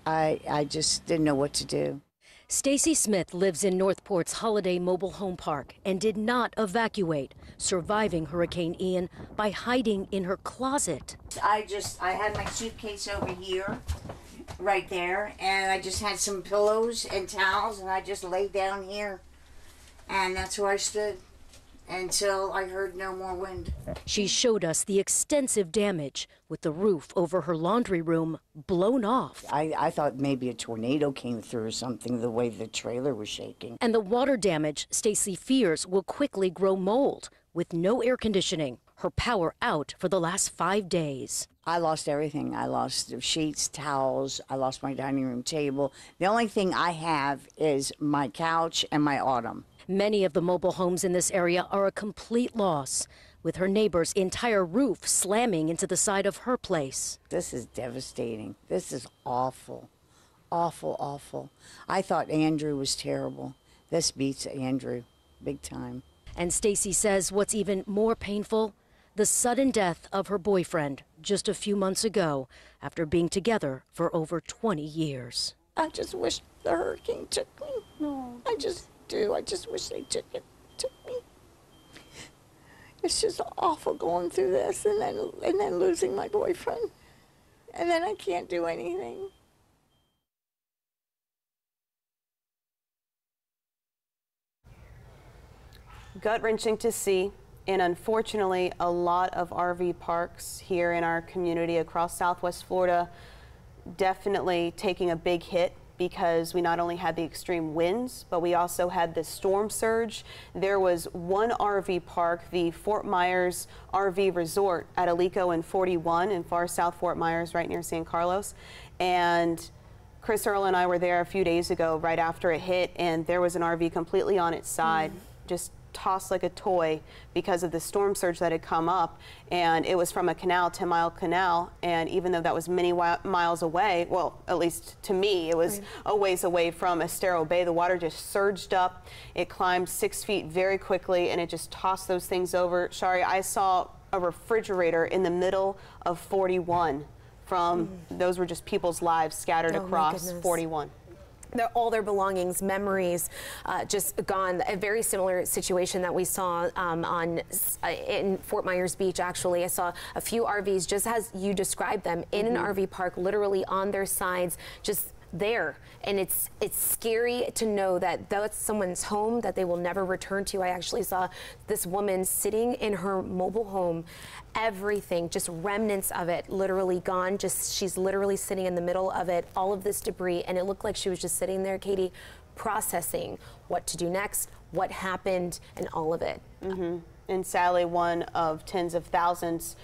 Speaker 3: I just didn't know what to do.
Speaker 17: Stacy Smith lives in Northport's Holiday Mobile Home Park and did not evacuate, surviving Hurricane Ian by hiding in her closet.
Speaker 3: I had my suitcase over here, right there, and I just had some pillows and towels, and I just laid down here, and that's where I stood until I heard no more wind.
Speaker 17: She showed us the extensive damage with the roof over her laundry room blown off.
Speaker 3: I thought maybe a tornado came through or something, the way the trailer was shaking.
Speaker 17: And the water damage Stacy fears will quickly grow mold with no air conditioning. Her power out for the last 5 days.
Speaker 3: I lost everything. I lost the sheets, towels. I lost my dining room table. The only thing I have is my couch and my autumn.
Speaker 17: Many of the mobile homes in this area are a complete loss, with her neighbor's entire roof slamming into the side of her place.
Speaker 3: This is devastating. This is awful, awful, awful. I thought Andrew was terrible. This beats Andrew big time.
Speaker 17: And Stacy says what's even more painful, the sudden death of her boyfriend just a few months ago after being together for over 20 years.
Speaker 3: I just wish the hurricane took me. No, I just do. I just wish they took me. It's just awful going through this and then losing my boyfriend. And then I can't do anything.
Speaker 16: Gut-wrenching to see, and unfortunately a lot of RV parks here in our community across Southwest Florida definitely taking a big hit because we not only had the extreme winds, but we also had the storm surge. There was one RV park, the Fort Myers RV Resort at Alico and 41 in far south Fort Myers, right near San Carlos. And Chris Earl and I were there a few days ago right after it hit, and there was an RV completely on its side, just tossed like a toy because of the storm surge that had come up, and it was from a canal, 10-mile canal, and even though that was many miles away, well, at least to me, it was a ways away from Estero Bay, the water just surged up. It climbed 6 feet very quickly, and it just tossed those things over. Shari, I saw a refrigerator in the middle of 41 from, those were just people's lives scattered across 41.
Speaker 15: All their belongings, memories, just gone. A very similar situation that we saw in Fort Myers Beach, actually. I saw a few RVs, just as you described them, in an RV park, literally on their sides, just there. And it's scary to know that that's someone's home that they will never return to. I actually saw this woman sitting in her mobile home, everything, just remnants of it, literally gone. Just, she's literally sitting in the middle of it, all of this debris, and it looked like she was just sitting there, Katie, processing what to do next, what happened, and all of it.
Speaker 16: And Sally, one of tens of thousands